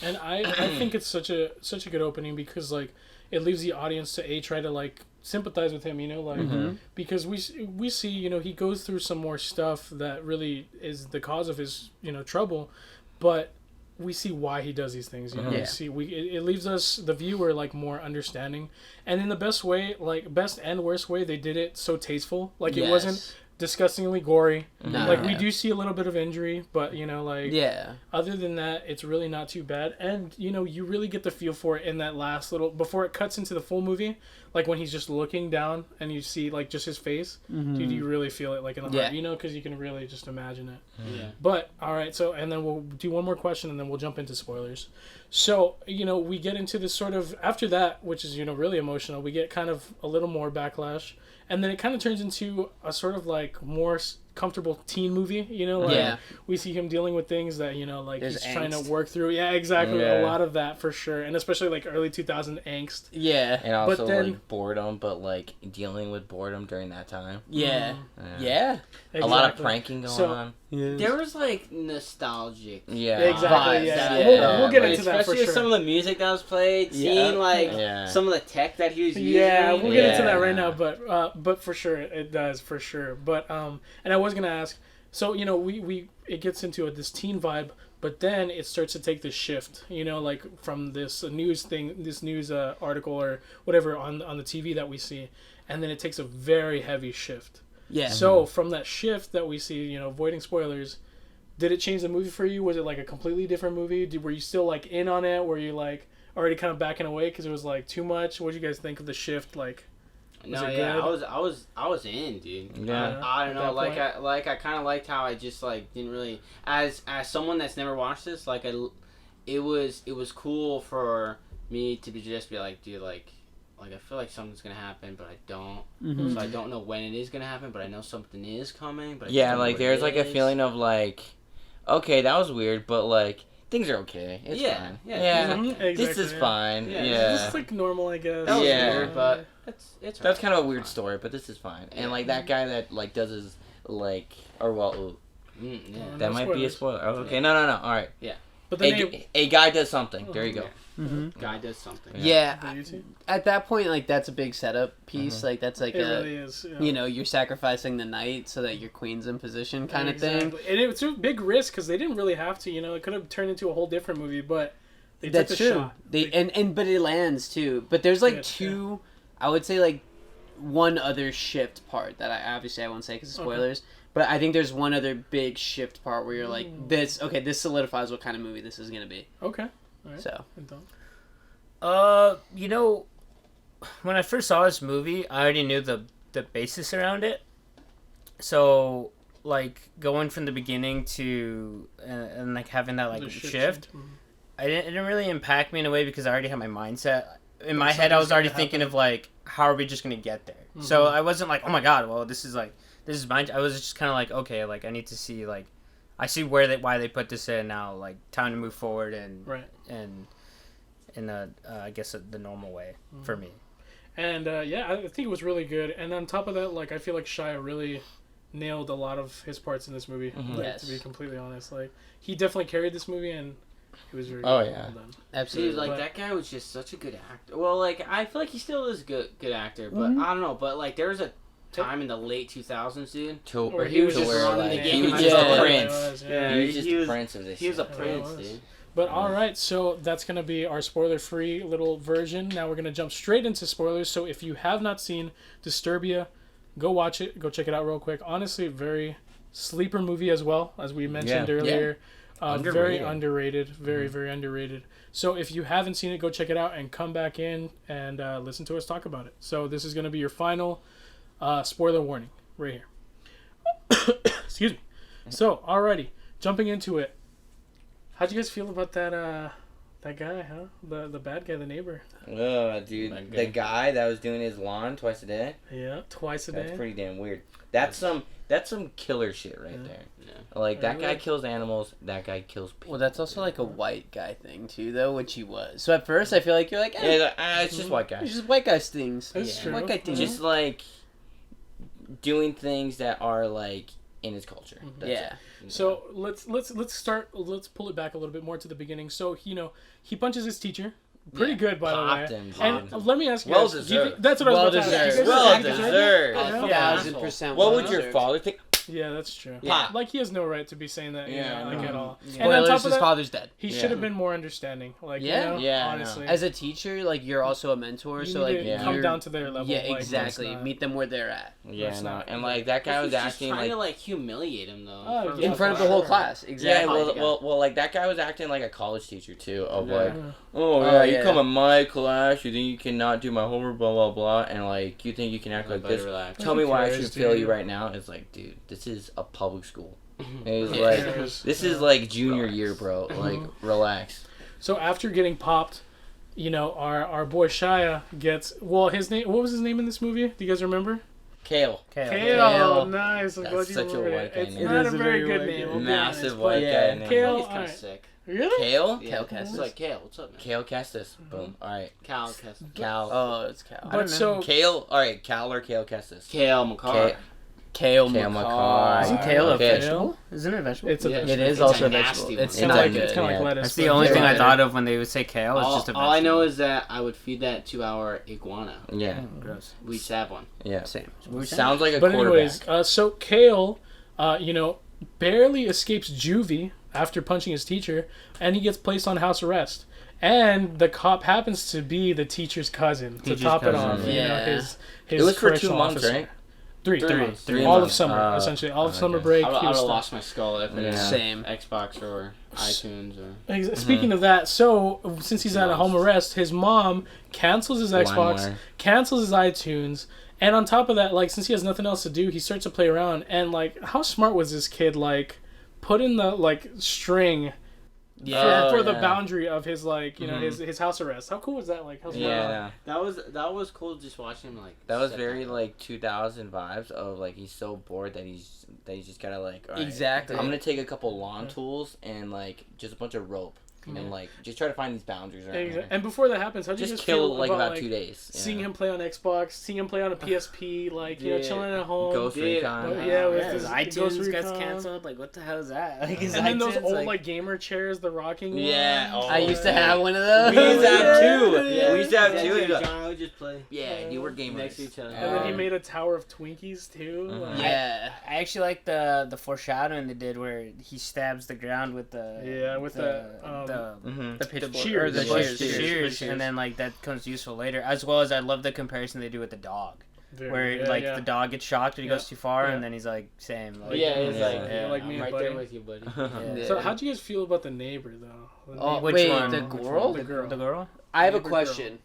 And I think it's such a good opening, because it leaves the audience to try to sympathize with him, because we see he goes through some more stuff that really is the cause of his trouble, but we see why he does these things. We see it leaves us, the viewer, more understanding, and in the best way, best and worst way, they did it so tasteful. It wasn't disgustingly gory. We do see a little bit of injury, but other than that, it's really not too bad. And you really get the feel for it in that last little, before it cuts into the full movie, when he's just looking down and you see just his face. Dude, you really feel it in the heart, because you can really just imagine it. But all right, so, and then we'll do one more question, and then we'll jump into spoilers. So we get into this sort of, after that, which is really emotional, we get kind of a little more backlash, and then it kind of turns into a sort of more comfortable teen movie. We see him dealing with things that There's he's angst. trying to work through. Yeah, exactly. A lot of that for sure, and especially early 2000 angst. Yeah. And also But then, boredom, but dealing with boredom during that time. Yeah. Exactly. A lot of pranking going on. There was nostalgic. Yeah. Exactly. Vibes. We'll get into that for especially sure. with some of the music that was played, seeing some of the tech that he was using. Yeah, we'll get into that right Yeah. now, but for sure it does, for sure. But and I was gonna ask, so we it gets into this teen vibe, but then it starts to take this shift, from this news thing, this news article or whatever on the TV that we see, and then it takes a very heavy shift. Yeah. So from that shift that we see, avoiding spoilers, did it change the movie for you? Was it a completely different movie? Were you still in on it? Were you already kind of backing away because it was too much? What did you guys think of the shift? No, it yeah, good? I was in, dude. Yeah. I don't know, At that I kind of liked how I just didn't really, as someone that's never watched this, it was cool for me to be dude, I feel like something's gonna happen, but I don't. So I don't know when it is gonna happen, but I know something is coming. But I just don't know what there's it a is. feeling of okay, that was weird, but things are okay. It's fine. Yeah. Exactly, This is fine. Yeah. It's normal, I guess. That was Yeah. weird, but it's That's kind of a right. weird It's story, but this is fine. Yeah. And that guy that does his fine. that No might be a spoilers. spoiler. Oh, okay, no. All right. Yeah. But then a guy does something. There you go. Mm-hmm. Guy does something. Yeah, at that point, like that's a big setup piece. Like that's like it really is. Yeah. you know, you're sacrificing the knight so that your queen's in position, kind of thing. And it's a big risk because they didn't really have to. You know, it could have turned into a whole different movie, but they That's took the true. shot. And but it lands too. But there's like Yeah, two. I would say like one other shift part that I won't say because of spoilers. But I think there's one other big shift part where you're like, this solidifies what kind of movie this is gonna be. Okay. All right. So. You know, when I first saw this movie, I already knew the basis around it. So, like, going from the beginning to and like having that like shift, it didn't really impact me in a way because I already had my mindset in my head. I was already thinking of like, how are we just gonna get there? Mm-hmm. So I wasn't like, oh my god, well this is mine. I was just kind of like, okay, like I need to see like, I see why they put this in now. Like time to move forward and in I guess the normal way for me. And yeah, I think it was really good. And on top of that, like I feel like Shia really nailed a lot of his parts in this movie. Like, Yes. to be completely honest, like he definitely carried this movie, and it was very Oh, well yeah. done. Absolutely. Dude, like that guy was just such a good actor. Well, like I feel like he still is a good actor, but I don't know. But like there was a time in the late 2000s, dude, Or he was just where, running like, the he game. was He just was a a prince. Yeah. He was just he the was- prince of this. He was a shit. prince, was. dude. But all right, so that's gonna be our spoiler-free little version. Now we're gonna jump straight into spoilers. So if you have not seen Disturbia, go watch it. Go check it out real quick. Honestly, very sleeper movie as well, as we mentioned earlier. Very underrated. Very very underrated. So if you haven't seen it, go check it out and come back in and listen to us talk about it. So this is gonna be your final spoiler warning right here. Excuse me. So alrighty, jumping into it. How'd you guys feel about that guy, huh? The bad guy, the neighbor. Oh, dude, the guy that was doing his lawn twice a day. Yeah, twice a day. That's pretty damn weird. That's some killer shit right there. Yeah. Like that guy kills animals. That guy kills people. Well, that's also like a white guy thing too, though, which he was. So at first, I feel like you're like, Yeah, like, it's just white it's guys. just white guy things. That's true. White guy things. Just like doing things that are like in his culture. That's yeah. it. So let's pull it back a little bit more to the beginning. So he punches his teacher. Pretty good, by Popped the way. him, And dude. let me ask you Well guys. do you deserved. think- that's what I was about to ask. You guys Well think he deserved it? deserved. Yeah. 1,000%. What would your father think? Yeah, that's true. Yeah. Like he has no right to be saying that. Yeah, Like no. at all. And on Spoilers, top his of that, father's dead. he Yeah. should have been more understanding. Like Yeah. you know, Yeah, I know. honestly. As a teacher, like you're also a mentor, you so need like to come you're- down to their level. Yeah, like, exactly. that's not- Meet them where they're at Yeah, That's no. not- And like that guy was He's just acting trying like. to humiliate him though. Oh, front yeah. in of front of the whole class. class. Yeah, Exactly. well, like that guy was acting like a college teacher too. Of Yeah. like, Yeah. oh Oh, yeah, you yeah. come in my class, you think you cannot do my homework, blah blah blah, and like you think you can act like Better this. relax. Tell me why I cares, should fail you dude? right now. It's like, dude, this is a public school. It's Yeah. like Cares. this is like junior year, bro. Like relax. So after getting popped, you know, our boy Shia gets his name. What was his name in this movie? Do you guys remember? Kale. Kale. Nice. I'm That's glad you such a remembered white it. guy It's name. not It a is a very very good white name. guy. I'll be Massive honest, white but guy name. Kale. He's kind alright. of sick. Really? Kale. Yeah. Kale It's Kestis. like Kale. What's up, man? Kale Kestis. Boom. All right. Cal Kestis. Cal. Oh, it's Cal. But so Kale. All right. Cal or Kale Kestis. Kale McCarr. Kale Kale McCarr. McCarr. Isn't kale a Okay. vegetable? Isn't it a vegetable? it's a Yeah. vegetable. It is It's also a a nasty vegetable. one. It's It's not like good. it's kind of like lettuce. That's the but- only thing I Yeah. thought of when they would say kale. It's just a vegetable. All I know is that I would feed that to our iguana. Yeah. Gross. We used to have one. Yeah. Same. Sounds like a But quarterback. anyways, so Kale, you know, barely escapes juvie after punching his teacher, and he gets placed on house arrest. And the cop happens to be the teacher's cousin Teacher's to top it off. cousin, You know, yeah. his It was for 2 correctional months, officer. right? Three. months. 3 All of months. summer, essentially. All of summer okay. break. I would he have was stuck. lost my skull if it Yeah. was Same. Xbox or iTunes or. Speaking of that, so since he's at a home arrest, his mom cancels his Xbox, LimeWire. cancels his iTunes, and on top of that, like since he has nothing else to do, he starts to play around. And like, how smart was this kid? Like, put in the like string Yeah. for the yeah. boundary of his like you know his house arrest. How cool was that? Like, how smart? Yeah. That was cool just watching him like. That was step very back. like 2000 vibes of like he's so bored that he's just gotta like all right, Exactly. I'm gonna take a couple lawn tools and like just a bunch of rope and like just try to find these boundaries around Exactly. here. And before that happens, how do you Just just kill feel like about about 2 days. Yeah. seeing him play on Xbox, seeing him play on a PSP, like you know, chilling at home. Ghost Dude, Recon. yeah, with his his iTunes Ghost gets Recon. canceled. Like, what the hell is that? Like, his And then those iTunes, old like gamer chairs, the rocking Yeah, ones. oh, I used to have one of those. We used to have two. Yeah, We used to have yeah, two. dude, John would just play. Yeah, you were gamers. Next to each other. And then he made a tower of Twinkies too. Mhm. Like, Yeah. I actually like the foreshadowing they did where he stabs the ground with the Mhm. The pitchfork. shears. Or the The shears. shears, and then like that comes useful later. As well as I love the comparison they do with the dog, Dude, where yeah, like yeah. the dog gets shocked when he Yeah. goes too far, Yeah. and then he's like, same. Like, Yeah, it's Yeah. like, You're like me I'm and right buddy. there with you, buddy. Yeah. So how'd you guys feel about the neighbor though? The Oh, neighbor- Which wait, one? the Which girl? The girl. The girl? I have a Neighbor girl. question.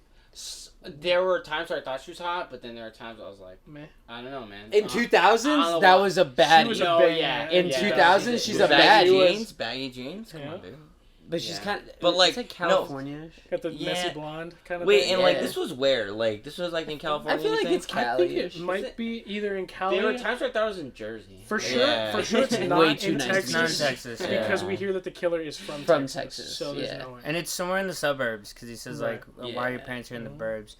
There were times where I thought she was hot, but then there were times I was like, Meh. I don't know, man. In I 2000s, don't know that why. was a bad. She was a No, big- yeah. In yeah, 2000s, she's a baggy baddie. jeans. Baggy jeans. Come Yeah. on, dude. But she's Yeah. kind of. But, like, it's like no. California. Got the Yeah. messy blonde kind of Wait, thing. and like Yeah. this was where? Like this was like in California. I feel you like think? it's I think Cali-ish. it might be either in Cali. There were times where I thought it was in Jersey. For sure, Yeah. for sure, it's Way not too in nice to Texas. be Not in Texas, because yeah. we hear that the killer is from From Texas. Texas, So there's yeah. no way. And it's somewhere in the suburbs because he says Right. like, why are your Yeah. parents here in the Mhm. burbs?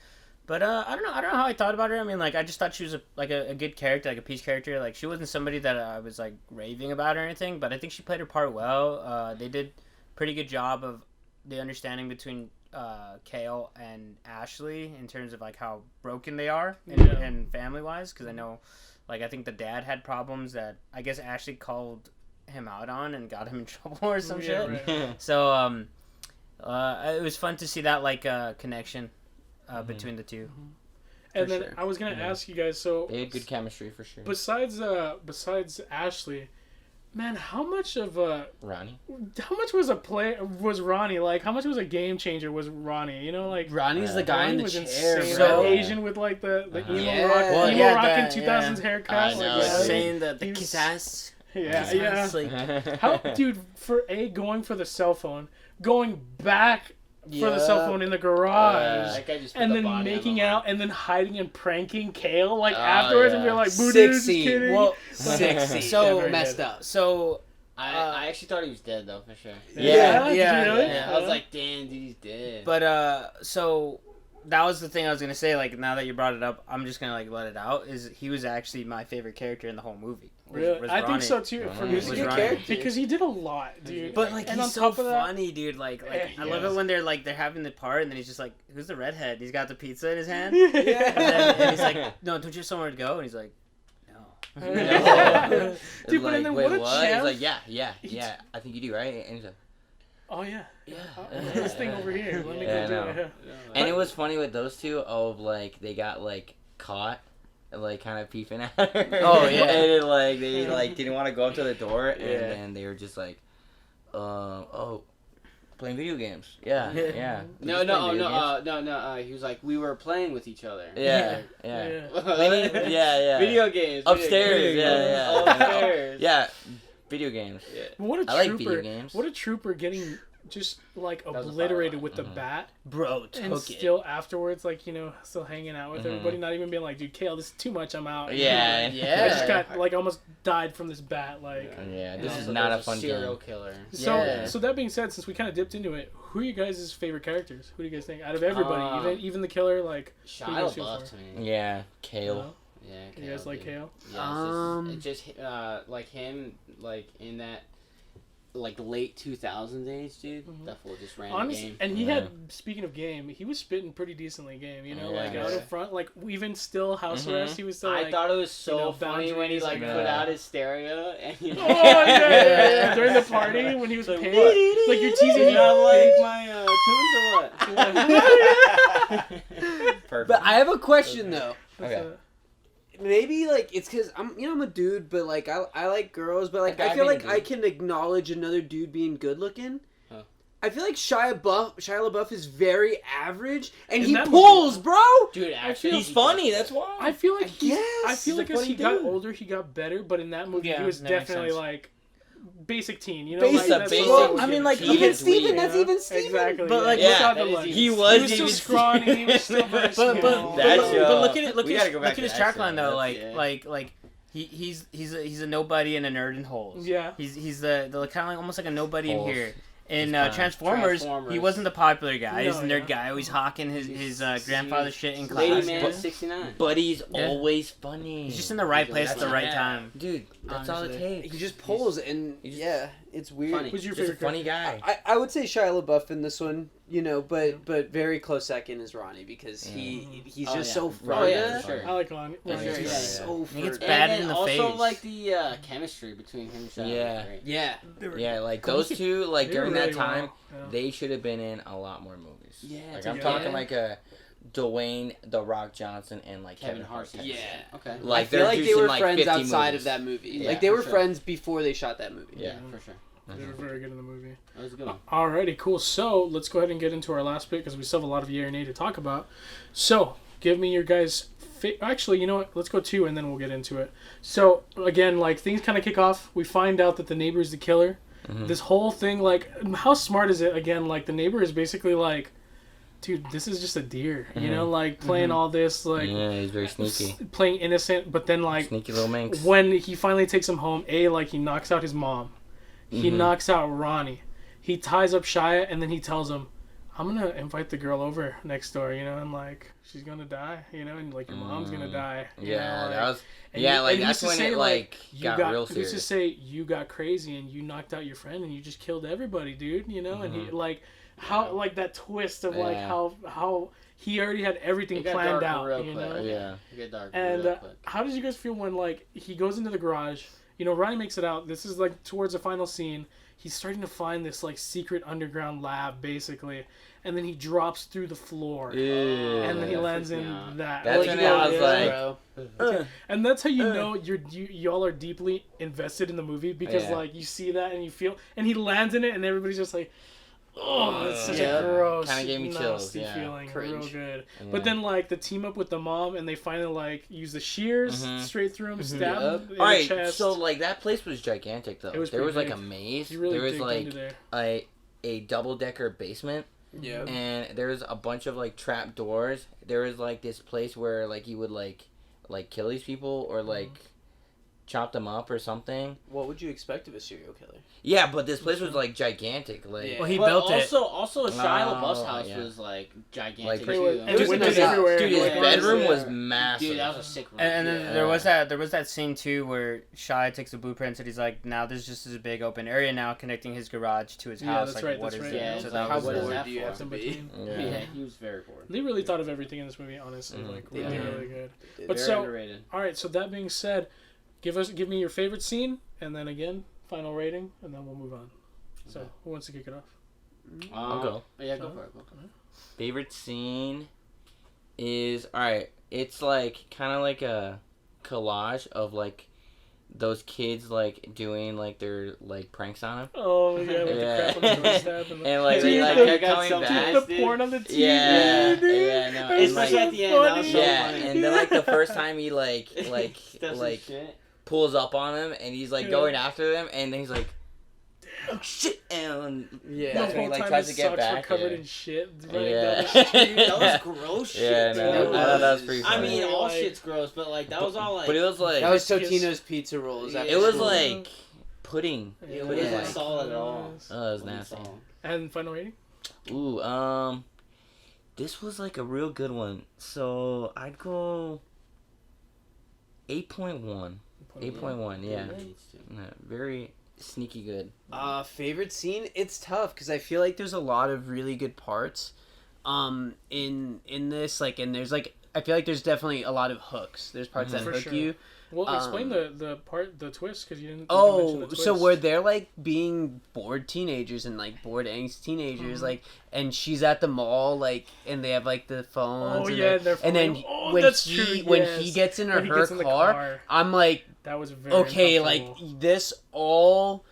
But I don't know how I thought about her. I mean, like I just thought she was a good character, like a peace character. Like she wasn't somebody that I was like raving about or anything. But I think she played her part well. They did pretty good job of the understanding between Kale and Ashley in terms of like how broken they are and family wise. Because I know, like I think the dad had problems that I guess Ashley called him out on and got him in trouble or some Yeah, shit. right. So it was fun to see that like connection between the two. And For then sure. I was gonna Yeah. ask you guys. So They had good chemistry for sure. besides Ashley, man, how much Ronnie. was Ronnie like? How much was a game changer? Was Ronnie? You know, like Ronnie's the Yeah. guy Ronnie in the was chair, insane. bro. That Asian with like the Uh-huh. emo Yeah. rock, Well, emo yeah, rock in that- 2000s yeah. haircut. I like, know, yeah. dude. Saying the He was- kiss ass. Yeah, Kiss yeah. ass, like, How, dude, for going for the cell phone, going back for the cell phone in the garage, That guy just put and the then body on making the out, line. and then hiding and pranking Kale like Oh, afterwards, and yeah. you're like, "Boo, Sick dude, just scene. kidding." Well, Sick scene. So- very messed good. up. so I actually thought he was dead though, for sure. Yeah, did yeah, you really? yeah. I was like, damn, dude, he's dead. but so that was the thing I was gonna say. Like now that you brought it up, I'm just gonna like let it out. Is he was actually my favorite character in the whole movie? Really? I think Ronnie. so too. For me, He was a Was good Ronnie. character. because he did a lot, dude. But like and on he's so top of that, funny, dude. Like I love Yeah. it when they're having the part, and then he's just like, "Who's the redhead?" He's got the pizza in his hand, yeah. and he's like, "No, don't you have somewhere to go?" And he's like, "No." Yeah. Dude, but Like, then wait, what a what? champ. He's like, yeah. I think you do, right? And he's like, Oh yeah, yeah. this thing over here. Let me Yeah, I go do know. it. And it was funny with those two. Of like they got like caught, like kind of peeping at her. Oh, yeah. and it, like they like didn't want to go up to the door, and Yeah. then they were just like, oh, playing video games. Yeah, Yeah. yeah. No, Just no, playing no, video games? no. He was like, we were playing with each other. Yeah, yeah. Yeah. Yeah. Video games. Upstairs, yeah. Upstairs. Yeah, video games. Yeah. What a I like trooper! video games. What a trooper getting just like was a obliterated fireline. with the Mhm. bat, Bro, and took it. still afterwards, like still hanging out with Mhm. everybody, not even being like, "Dude, Kale, this is too much. I'm out." Yeah, Yeah. I just got like almost died from this bat. Like, Yeah, And this also is not a there's fun serial game. killer. so Yeah. so that being said, since we kind of dipped into it, who are you guys' favorite characters? Who do you guys think out of everybody, even the killer? Like, Shia Who does feel LaBeouf for? to me. Yeah, Kale. no? Yeah, You guys like dude. Kale? Yeah, it's just like him, like in that like late 2000s age, dude. Mhm. That fool just ran the Honestly, game. and he Yeah. had. Speaking of game, he was spitting pretty decently game. Like Yeah. out in front, like even still house Mhm. arrest, he was still. I like, thought it was so know, funny when he boundaries, like like, put yeah. out his stereo and he Oh yeah. During the party when he was Like, pissed, what? it's like you're teasing me. not like bitch. my tunes or what? Perfect. But I have a question though. That's Okay. Maybe like it's because I'm a dude, but like I like girls, but like A guy I feel being like a I dude. can acknowledge another dude being good looking. Huh. I feel like Shia LaBeouf is very average, and In he that pulls, movie, bro. Dude, actually, He's funny. That's why. I feel like I he's. I guess. feel He's like a as funny he got dude. older, he got better. But in that movie, Yeah, he was that makes definitely sense. like basic teen. You know, Basic- like, that's basic- what I would I mean, give like it. He even gets Steven. weird, That's Yeah, even Steven. Exactly. But, like, yeah. Yeah, Look at the that is leg. even- he He was was still even scrawny. He was still very But small. That's look at it. Look we at gotta his, go look back at to his that track shit. line though. That's- Like yeah. like he's a nobody and a nerd in holes. Yeah. He's the kind of like almost like a nobody Holes. in here. In Fine. Transformers, he wasn't the popular guy. He's No, the nerd yeah. guy, always hawking his grandfather's shit in Lady class. Man But- 69. But he's Yeah. always funny. He's just in the right place at the right Yeah. time. Dude, that's all it Honestly. takes. He just pulls and he's- yeah, it's weird. Funny. Who's your Just a favorite funny guy. I would say Shia LaBeouf in this one, but very close second is Ronnie because he's Oh, just yeah. so Oh, fun. yeah, for sure. character? I like Ron. Yeah, Ron yeah, too. yeah. He's so He gets fun. bad And in the also face. like the chemistry between him and Shia. Yeah. Great. Yeah. Yeah, like those two, like They were during really that time, well, yeah. they should have been in a lot more movies. Yeah, Like I'm together. talking like a Dwayne The Rock Johnson and like Kevin Hart. type Yeah. shit. Okay. Like I feel they're like they juicing, were like, friends 50 outside movies. of that movie. Yeah, like they were for sure. friends before they shot that movie. Yeah. For sure. They were very good in the movie. That was a good one. Alrighty, cool. So let's go ahead and get into our last bit because we still have a lot of yay or nay to talk about. So give me your guys. Actually, you know what? Let's go 2 and then we'll get into it. So again, like things kind of kick off. We find out that the neighbor is the killer. Mhm. This whole thing, like, how smart is it? Again, like the neighbor is basically like, dude, this is just a deer. You know, like playing all this, like Yeah, he's very sneaky. playing innocent, but then like Sneaky little minx. when he finally takes him home, like he knocks out his mom. He Mhm. knocks out Ronnie. He ties up Shia, and then he tells him, I'm going to invite the girl over next door, and like, she's going to die, and like, your mom's going to die. you Yeah, know, like, that was. and Yeah, you- like and he that's used to when say, it like you got real he used to serious. say, you got crazy and you knocked out your friend and you just killed everybody, dude, and he, like, how, like, that twist of, like, Yeah. how he already had everything It got planned dark out, real you quick. know? Yeah. It got dark And real quick. how did you guys feel when, like, he goes into the garage? Ronnie makes it out. This is, like, towards the final scene. He's starting to find this, like, secret underground lab, basically. And then he drops through the floor. Yeah. And then he that lands freaked in me out. that. That's Like, when you I know, was yeah. like, Bro. And that's how you know y'all are deeply invested in the movie because, Yeah. like, you see that and you feel... And he lands in it and everybody's just like... Oh, it's such Yeah. a gross, Kinda gave me chills, nasty yeah. feeling. Cringe. Real good. Yeah. But then, like, the team up with the mom, and they finally, like, use the shears Mhm. straight through him, stab Yep. him in the Alright, chest. so like that place was gigantic though. It was there pretty was like big. a maze. You really there was digged like into there. a double decker basement, Yeah. and there was a bunch of like trap doors. There was like this place where like you would like kill these people or like chop them up or something. What would you expect of a serial killer? Yeah, but this place was like gigantic. Like Yeah. Well, he But built it. Also, Shia Oh, LaBeuf's house yeah. was like gigantic Like, too. and It was windows like- everywhere. dude, his Yeah. bedroom Yeah. was massive. Dude, that was a sick room. And then Yeah. there was that scene too where Shia takes the blueprints and he's like, now there's just this big open area now connecting his garage to his Yeah, house. that's like, right, what that's is right. it? Yeah, So it's that like, How was what is bored that do you for? have to be? Yeah, Yeah. he was very bored. They really thought of everything in this movie, honestly. Mhm. Like, They really, did. really good. But But Very so- underrated. All right, so that being said, give me your favorite scene, and then again, final rating, and then we'll move on. So, Okay. who wants to kick it off? I'll go. Yeah, go for it. Go for it. Favorite scene is alright. It's like kind of like a collage of like those kids like doing like their like pranks on him. Oh, yeah, with Yeah. the crap on the doorstep. And, And like Dude, they like the- kept got coming so back. mad. the porn on the TV. Yeah, dude. yeah, no, That and, was like- so Especially at the end, that was funny. so Yeah, funny. and then like the first time he like That's like some shit. pulls up on him and he's like Yeah. going after them and then he's like, oh shit, and Yeah. The that's when whole he like time tries his to get socks back. were covered yeah. in shit. Running Yeah. down the street. That was gross shit. Yeah, dude. no, It I thought that was pretty I funny. mean, all Like- shit's gross, but like that was all like. But it was like That was Yes. Totino's pizza rolls. after it was school. like pudding. It Yeah. wasn't Yeah. solid at all. Oh, that was Wasn't nasty. solid. And final rating? Ooh, this was like a real good one. So I'd go 8.1. 8.1, yeah. Needs to. Yeah, very sneaky good. Favorite scene? It's tough because I feel like there's a lot of really good parts, in this. Like, and there's like I feel like there's definitely a lot of hooks. There's parts Mhm. that For hook sure. you. Well, explain Um, the twist, because you didn't mention Oh, the so twist. where they're like being bored teenagers and like bored angst teenagers, Mhm. like, and she's at the mall, like, and they have like the phones. Oh, and yeah, they're- they're and then phoning- oh, when that's he true, when yes. he gets in When he her gets in the car, I'm like, that was very okay, like uncomfortable. this all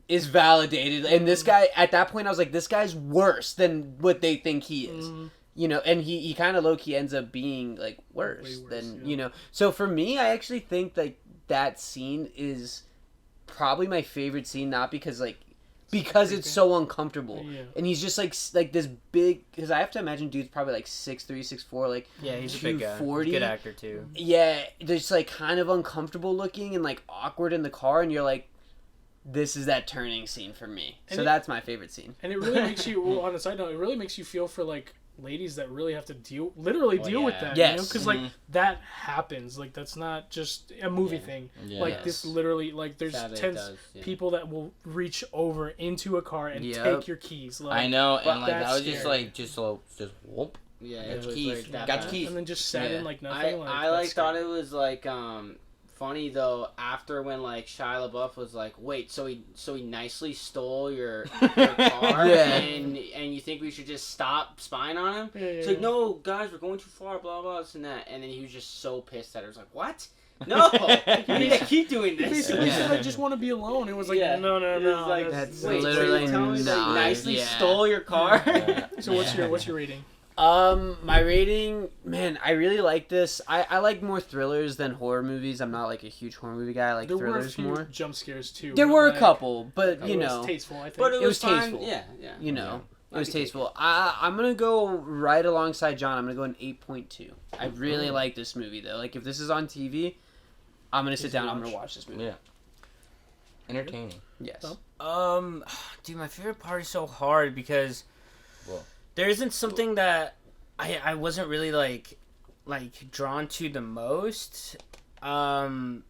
is validated, and this guy at that point I was like, this guy's worse than what they think he is. Mhm. You know, and he kind of low-key ends up being like worse Way worse, than yeah. you know. So for me, I actually think like that scene is probably my favorite scene, not because because it's so uncomfortable, Yeah. and he's just like this big. Because I have to imagine dude's probably like 6'3", 6'4", like Yeah, he's a big guy. 240. Good actor too. yeah, just like kind of uncomfortable looking and like awkward in the car, and you're like, this is that turning scene for me. And So that's my favorite scene. And it really makes you, well, on a side note, it really makes you feel for, like, ladies that really have to literally deal with that. Yes. You know? Because, like, that happens. Like, that's not just a movie thing. Yeah. Like, this literally, like, there's people that will reach over into a car and take your keys. Like, I know, and, like, that was scary. just, like, just whoop. Yeah, Got it your was keys. like that Got your bad. keys. And then just sat in like nothing. I like thought it was like funny though after when like Shia Lebouf was like, wait, so he nicely stole your car and you think we should just stop spying on him? It's like, no guys, we're going too far, blah blah this and that, and then he was just so pissed that it was like, what? No, you need to keep doing this. He basically said, I just want to be alone. It was like, no. Like, That's wait, literally so tell me that you nicely stole your car? So what's your rating? My rating, man, I really like this. I like more thrillers than horror movies. I'm not like a huge horror movie guy. I like thrillers more. There were a few more. jump scares too. There were a like, couple, but you it know, was tasteful. I think. But it was fine. tasteful. Yeah. You know, it was tasteful. I'm gonna go right alongside John. I'm gonna go an 8.2. I really like this movie though. Like if this is on TV, I'm gonna sit down. I'm gonna watch this movie. Yeah. Entertaining. Yes. Dude, my favorite part is so hard because there isn't something that I wasn't really like drawn to the most. I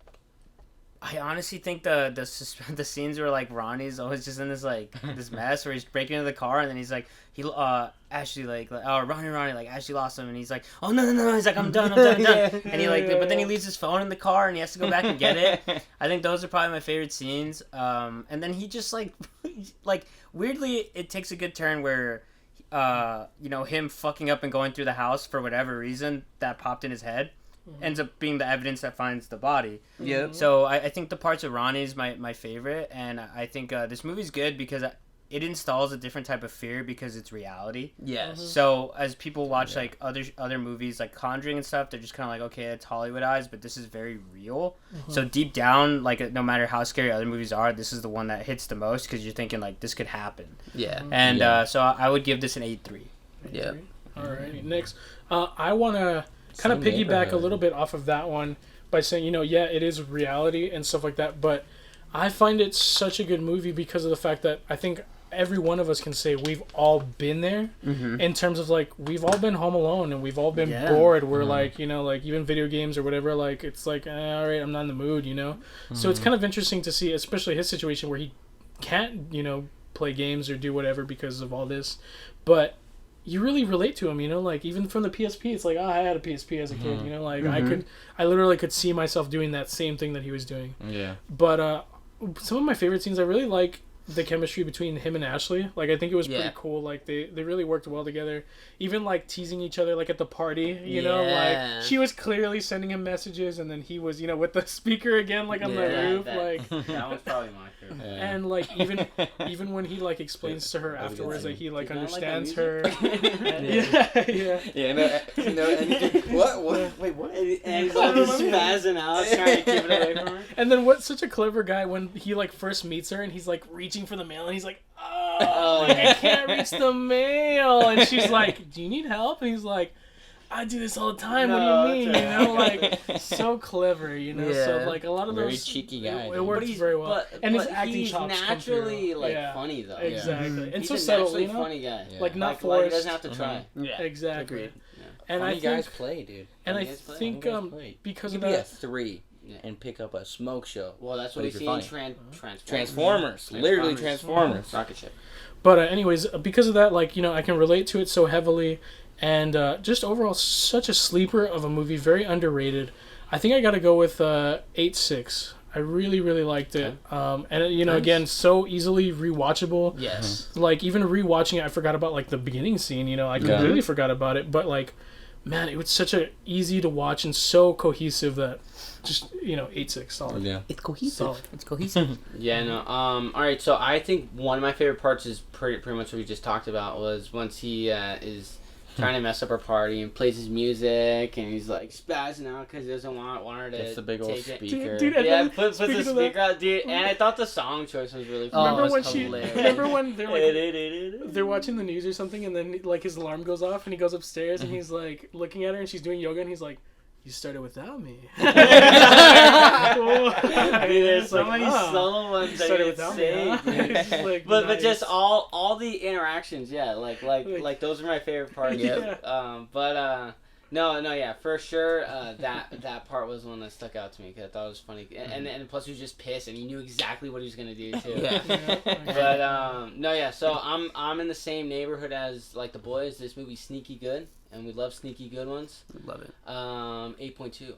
honestly think the scenes where like Ronnie's always just in this like this mess where he's breaking into the car and then he's like Ashley Ronnie like Ashley lost him and he's like, oh no, he's like I'm done and he like but then he leaves his phone in the car and he has to go back and get it. I think those are probably my favorite scenes. And then he just like weirdly it takes a good turn where him fucking up and going through the house for whatever reason that popped in his head ends up being the evidence that finds the body. Yep. So I think the parts of Ronnie is my favorite, and I think this movie's good because it installs a different type of fear because it's reality. Yes. So as people watch like other movies like Conjuring and stuff, they're just kind of like, okay, it's Hollywoodized, but this is very real. So deep down, like no matter how scary other movies are, this is the one that hits the most because you're thinking like this could happen. Yeah. And so I would give this an 8.3. Yeah. All right. Next, I want to kind of piggyback a little bit off of that one by saying, it is reality and stuff like that, but I find it such a good movie because of the fact that I think every one of us can say we've all been there in terms of like we've all been home alone and we've all been bored. We're like, like even video games or whatever, like it's like, all right, I'm not in the mood, So it's kind of interesting to see, especially his situation where he can't, play games or do whatever because of all this, but you really relate to him, like even from the PSP, it's like, I had a PSP as a kid, like I literally could see myself doing that same thing that he was doing. Yeah. But some of my favorite scenes, I really like the chemistry between him and Ashley. Like I think it was pretty cool. Like they really worked well together. Even like teasing each other like at the party, like she was clearly sending him messages and then he was, with the speaker again like on the roof. Like that was probably my favorite. And like even when he like explains to her afterwards that he like understands her. What? Wait, what? And he's like spazzing out trying to keep it away from her. And then what's such a clever guy when he like first meets her and he's like reaching for the mail and he's like, I can't reach the mail, and she's like, do you need help? And he's like, I do this all the time. What do you mean? Like so clever, So like a lot of very those cheeky guy. It works very well. And his acting he's chops naturally come like funny though. Exactly. And He's so a subtle, naturally funny guy. Yeah. Like not Like he forced. doesn't have to try. Yeah. Exactly. Agreed. And Funny I think guys play, dude. and I Funny guys play. think Funny guys play. because You of could be a that 3 and pick up a smoke show. Well, that's what But we if see you're in funny. Transformers. Literally Transformers. Rocket ship. But anyways, because of that, like, I can relate to it so heavily. And just overall, such a sleeper of a movie. Very underrated. I think I got to go with 8.6. I really, really liked it. And, Nice. again, so easily rewatchable. Yes. Like, even rewatching it, I forgot about, like, the beginning scene. I completely forgot about it. But, like, man, it was such a easy to watch and so cohesive that just, 8.6. Solid. Yeah. It's cohesive. Solid. It's cohesive. Yeah, no. All right, so I think one of my favorite parts is pretty much what we just talked about was once he is trying to mess up her party and plays his music and he's like spazzing out because he doesn't want her to It's the big old take it. speaker. Dude, and Yeah, then, puts the speaking of speaker out, dude. And I thought the song choice was really Oh, fun. Remember it's when hilarious. remember when they're like they're watching the news or something and then like his alarm goes off and he goes upstairs and he's like looking at her and she's doing yoga and he's like, you started without me. There's so many solo ones that started you without say, me, huh? It's just like, but nice. just all the interactions, yeah, like those are my favorite parts. Yeah. No, yeah, for sure. That part was one that stuck out to me because I thought it was funny, and plus he was just pissed, and he knew exactly what he was gonna do too. Yeah. But no, yeah. So I'm in the same neighborhood as like the boys. This movie's sneaky good, and we love sneaky good ones. Love it. 8.2.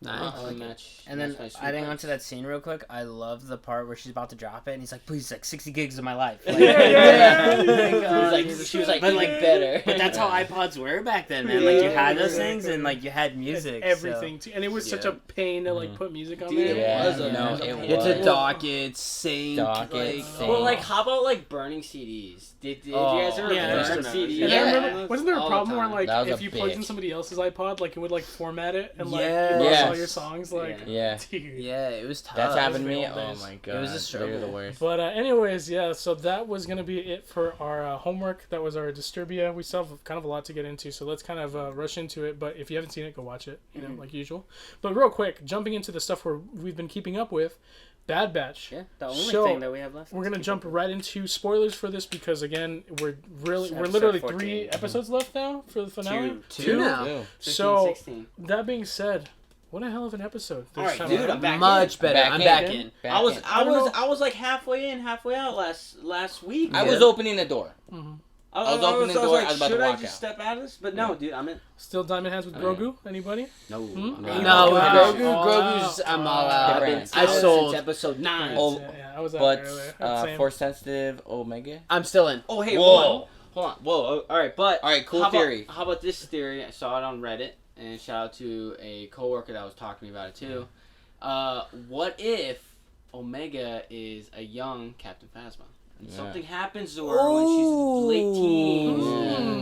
Nice. Match. And then match my sweet adding points. onto that scene real quick, I love the part where she's about to drop it, and he's like, "Please, like 60 gigs of my life." Like, She was like, but like like better. But that's how iPods were back then, man. Like you had those things, and like you had music, everything too, and it was such a pain to like put music on Dude, there. it was a It's a docket, sync. Docket, sync. Well, like, how about like burning CDs? Did you guys ever yeah, burn yeah. CDs? And Yeah. I remember, wasn't there a All the problem where time. like That was if a you plugged in bitch. somebody else's iPod, like it would like format it and like Yes. lose all Yes. your songs? Like, Yeah. dude. Yeah, it was tough. That's happened to me. the old Oh days. my god. It was a They're struggle. the worst. But anyways, yeah. So that was gonna be it for our homework. That was our Disturbia. We still have kind of a lot to get into, so let's kind of rush into it. But if you haven't seen it, go watch it. You know, like usual. But real quick, jumping into the stuff we've been keeping up with, Bad Batch. Yeah, the only So, thing that we have left. We're gonna jump right into spoilers for this because again, we're Episode literally 14. 3 episodes left now for the finale. Two now. Ew. So 16. that being said, what a hell of an episode! this Alright, time dude, around. I'm back Much better. Back I'm in. back in. Back I was in. like halfway in, halfway out last week. I was opening the door. I was opening the door, like, I was about to should I walk just out. step out of this? But no, dude, I'm in. Still Diamond Hands with Grogu. Anybody? No, Hmm? I'm No, not. No, with Wow. Grogu's, I'm all I've out. been Brands. I sold. since episode 9. Oh, Yeah, I was out But earlier. Same. Force sensitive Omega. I'm still in. Oh, hey, Whoa. hold on. Whoa, all right, but All right, cool how theory. How about this theory? I saw it on Reddit, and shout out to a coworker that was talking to me about it too. What if Omega is a young Captain Phasma? And something happens to her when she's late teens,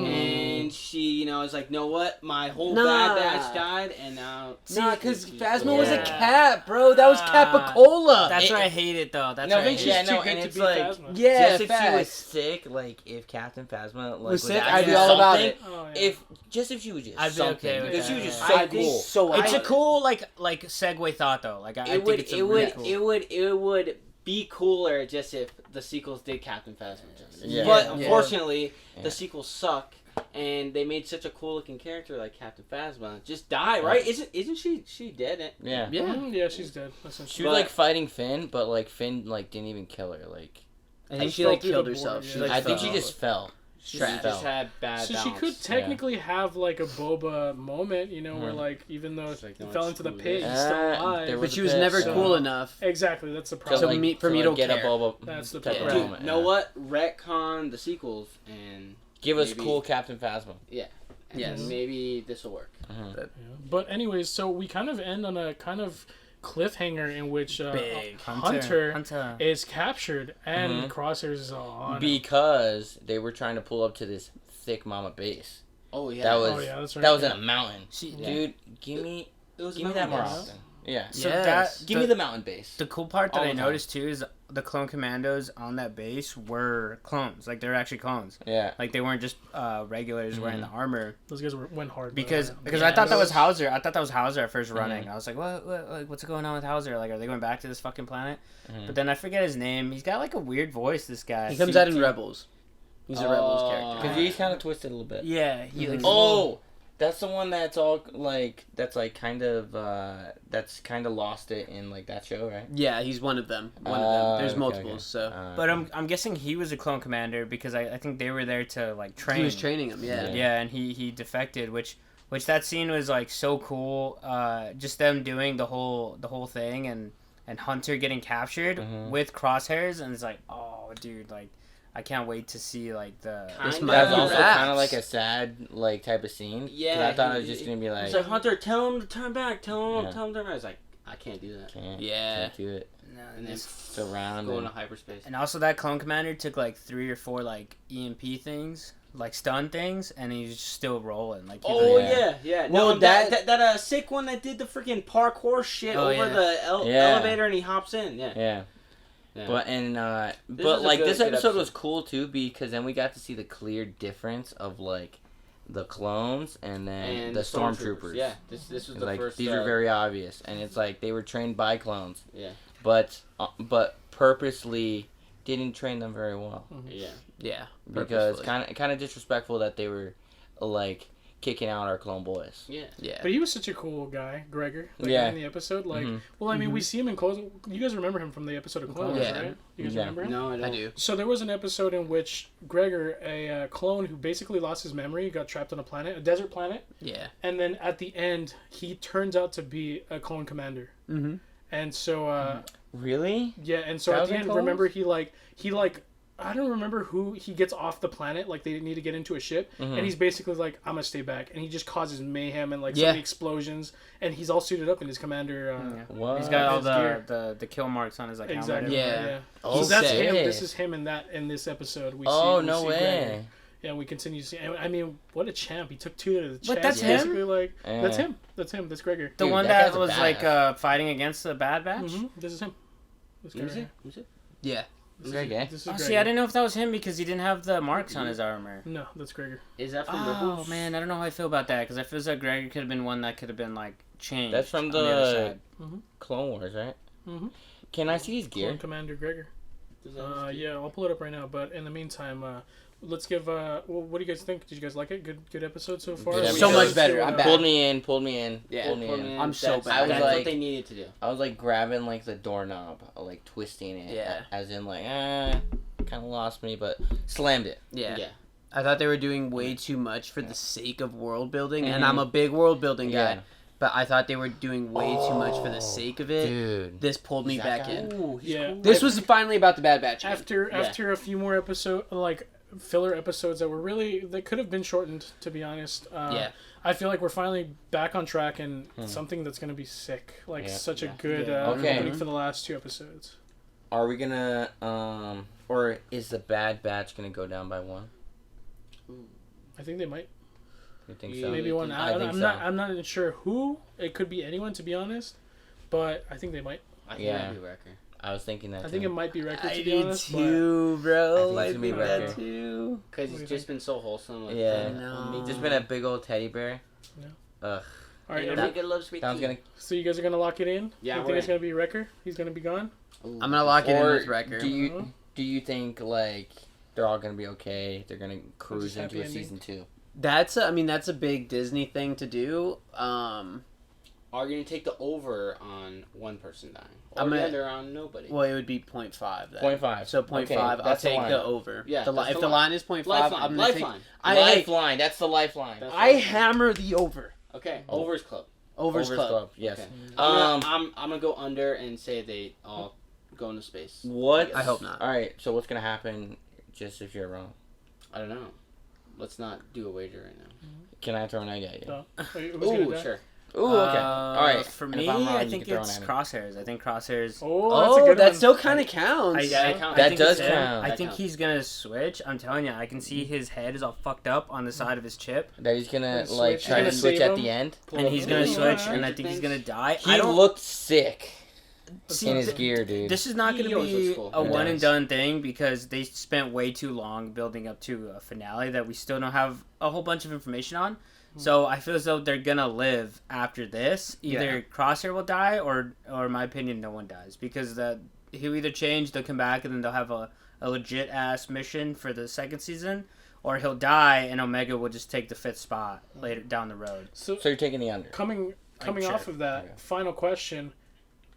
and she, is like, know what? My whole Nah. bad batch died, and now. Nah, because she's- Phasma was a Yeah. cap, bro. That was Capicola. That's It- where I hate it though. That's No, where I I hate think it. she's too good and to it's be like Phasma. Yeah, Just if she was facts. sick, like if Captain Phasma Was sick, actually I'd be all about something, it. Oh, yeah. If if she was just I'd be something, okay with because she that, was just yeah. so I'd be cool. so It's a out. cool like segue thought though. Like I think it's a really cool. It would be cooler just if the sequels did Captain Phasma justice. Yeah. But Yeah. unfortunately, Yeah. the sequels suck, and they made such a cool looking character like Captain Phasma just die, right? Isn't she dead? Yeah. Yeah. Yeah, she's dead. She was like fighting Finn, but like Finn like didn't even kill her. Like I think She she fell like through killed the herself. board, She yeah. like I think fell. she just fell. She Trash. just had bad So balance. she could technically have like a Boba moment, where Mhm. like even though She's like, he no, fell it's into the cool, pit, yeah. he's still there alive. was But she a was bit, never so- cool enough. Exactly, that's the to, problem. So for me to get care. a Boba. That's the type of problem. moment, Dude, know yeah. what? Retcon the sequels and Give us maybe- cool Captain Phasma. Yes. maybe this will work. Yeah. But anyways, so we kind of end on a kind of cliffhanger in which Big. Hunter is captured and Mhm. Crosshairs is on. Because they were trying to pull up to this thick mama base. Oh yeah, That was Oh, yeah, that's right. that was in a mountain. She, Dude, give me it was give me that more mountains. often. Yeah. So Yes. that Give me the mountain base. the cool part that all I the time. noticed too is the clone commandos on that base were clones. Like they're actually clones. Yeah. Like they weren't just regulars wearing the armor. Those guys went hard. Because though, I thought that was Hauser. I thought that was Hauser at first running. Mhm. I was like, what's going on with Hauser? Like, are they going back to this fucking planet? Mhm. But then I forget his name. He's got like a weird voice. This guy. He comes out in Rebels. He's a Rebels Oh. character. Because he's kind of twisted a little bit. Yeah. He like. Oh, that's the one that's all like that's like kind of lost it in like that show, right? Yeah, he's one of them. One of them. There's Okay, multiples, okay. so But I'm guessing he was a clone commander because I think they were there to like train. he was training him. Yeah. Yeah, and he defected, which that scene was like so cool. Just them doing the whole thing and Hunter getting captured Mhm. with crosshairs, and it's like, oh, dude, like I can't wait to see like the. This Kinda. might That's be also raps. kind of like a sad like type of scene. 'Cause Yeah, I thought he- it was just gonna be like, It's like Hunter, tell him to turn back. Tell him Yeah. to turn back. I was like, I can't do that. can't do it. And then Surround go and into hyperspace. And also that clone commander took like 3 or 4 like EMP things, like stun things, and he's still rolling. Like people- Oh Yeah. yeah. Well, No, that sick one that did the freaking parkour shit Oh, over yeah. the Yeah. elevator and he hops in. Yeah. Yeah. Yeah. But was but a like good- this good episode episode. was cool too because then we got to see the clear difference of like the clones, and then And the stormtroopers. Yeah, this was It's the like first. these are very obvious, and it's like they were trained by clones. Yeah. But purposely didn't train them very well. Yeah. Yeah. Because Purposefully. kind of disrespectful that they were like kicking out our clone boys. Yeah. Yeah. But he was such a cool guy, Gregor. Like, Yeah. In the episode, like, Mhm. well, I mean, we see him in Clone. You guys remember him from the episode of Clone Wars, Yeah. right? You guys Yeah. remember him? No, I don't. I do. So there was an episode in which Gregor, a clone who basically lost his memory, got trapped on a planet, a desert planet, Yeah. and then at the end, he turns out to be a clone commander. Mm-hmm. And so, Really? yeah, and so That at was the in end, Clone remember he I don't remember who he gets off the planet. Like they need to get into a ship, and he's basically like, "I'm gonna stay back," and he just causes mayhem and like so Yeah. many explosions, and he's all suited up in his commander. What? He's got all his gear. the kill marks on his like Exactly. helmet. Yeah. Oh, So that's sick. him. This is him in this episode. We Oh, see, no we see way. Gregor. Yeah, we continue to see. I mean, what a champ! He took 2 to the chest. But that's him? Basically, like Yeah. that's him. That's him. That's Gregor. The Dude, one that that guy's a was like badass. fighting against the Bad Batch. This is him. This Who's guy. it? Who's it? Yeah. This Greg, is, eh? this is Oh, Gregor. see, I didn't know if that was him because he didn't have the marks on his armor. No, that's Gregor. Is that from Oh Rebels? man, I don't know how I feel about that because I feel like Gregor could have been one that could have been like changed. That's from on other the side. Clone Wars, right? Mm-hmm. Can I see his gear? Clone Commander Gregor. Is that Yeah, I'll pull it up right now. But in the meantime, let's give. Well, what do you guys think? Did you guys like it? Good episode so far. Good We episode. So gotta much better. do, I'm back. Pulled me in. Yeah. Pulled me in. I'm so That's, bad. I was That's like- what they needed to do. I was like grabbing like the doorknob, like twisting it. Yeah. As in like, kind of lost me, but slammed it. Yeah. Yeah. I thought they were doing way too much for the sake of world building, and Mhm. I'm a big world building guy. Yeah. But I thought they were doing way too much for the sake of it. Dude. This pulled me Is that back guy? in. Ooh, he's Yeah. cool. This was finally about the Bad Batch. After a few more filler episodes that were that could have been shortened, to be honest. Yeah. I feel like we're finally back on track and something that's gonna be sick. Like Yeah. such a Yeah. good Yeah. Okay. opening for the last 2 episodes. Are we gonna or is the Bad Batch gonna go down by 1? I think they might. You think Yeah. so? Maybe 1. I think I'm so. not. I'm not sure who. It could be anyone, to be honest. But I think they might. I think Yeah. that'd be Wrecker. I was thinking that. I think it might be Wrecker, to I be did honest. too, I bro. think I it's gonna be think that Wrecker. too. Because What do it's you just been so wholesome. With Yeah. the- No. Just been a big old teddy bear. Yeah. Ugh. All right. You know, every- make it love sweet That was tea. gonna. so you guys are gonna lock it in? Yeah, You we're think it's in. gonna be Wrecker? He's gonna be gone. Ooh. I'm gonna lock it in Or with Wrecker. do you think like they're all gonna be okay? They're gonna cruise Just happy into a ending? season 2. That's a big Disney thing to do. Are you gonna take the over on one person dying? Or I'm the gonna- under on nobody? Well, it would be 0.5 then. 0.5. So 0.5, Okay, I'll that's the take line. the over. Yeah, The that's if the the line. line is 0.5, Lifeline. I'm gonna take. Lifeline. Lifeline. That's the lifeline. That's I lifeline. hammer the over. Okay, Oh. overs club. Over's club. Yes. Okay. Um. I'm gonna go under and say they all go into space. What? I hope not. All right. So what's gonna happen? Just if you're wrong, I don't know. Let's not do a wager right now. can I throw an egg at you? So, wait, who's gonna Ooh, die? sure. Ooh. Okay. All right. For And me, if I'm wrong, I you think can throw it's an egg. Crosshairs. I think Crosshairs. Oh, that's a good that one. still kind of counts. That counts. That think does it's him. count. I That think counts. he's gonna switch. I'm telling you, I can see his head is all fucked up on the side of his chip, That he's gonna Gonna like switch. try to Gonna switch save at him. the end. and he's gonna Ooh, switch, alright. and I think he's gonna die. He I don't looked sick see in his th- gear, dude. This is not He gonna always be looks cool. a He one and does. done thing because they spent way too long building up to a finale that we still don't have a whole bunch of information on. So I feel as though they're gonna live after this. Either Yeah. Crosshair will die, or in my opinion, no one dies because he'll either change, they'll come back, and then they'll have a legit ass mission for the second season, or he'll die and Omega will just take the 5th spot later down the road. So So you're taking the under. coming sure. off of that, Okay. final question.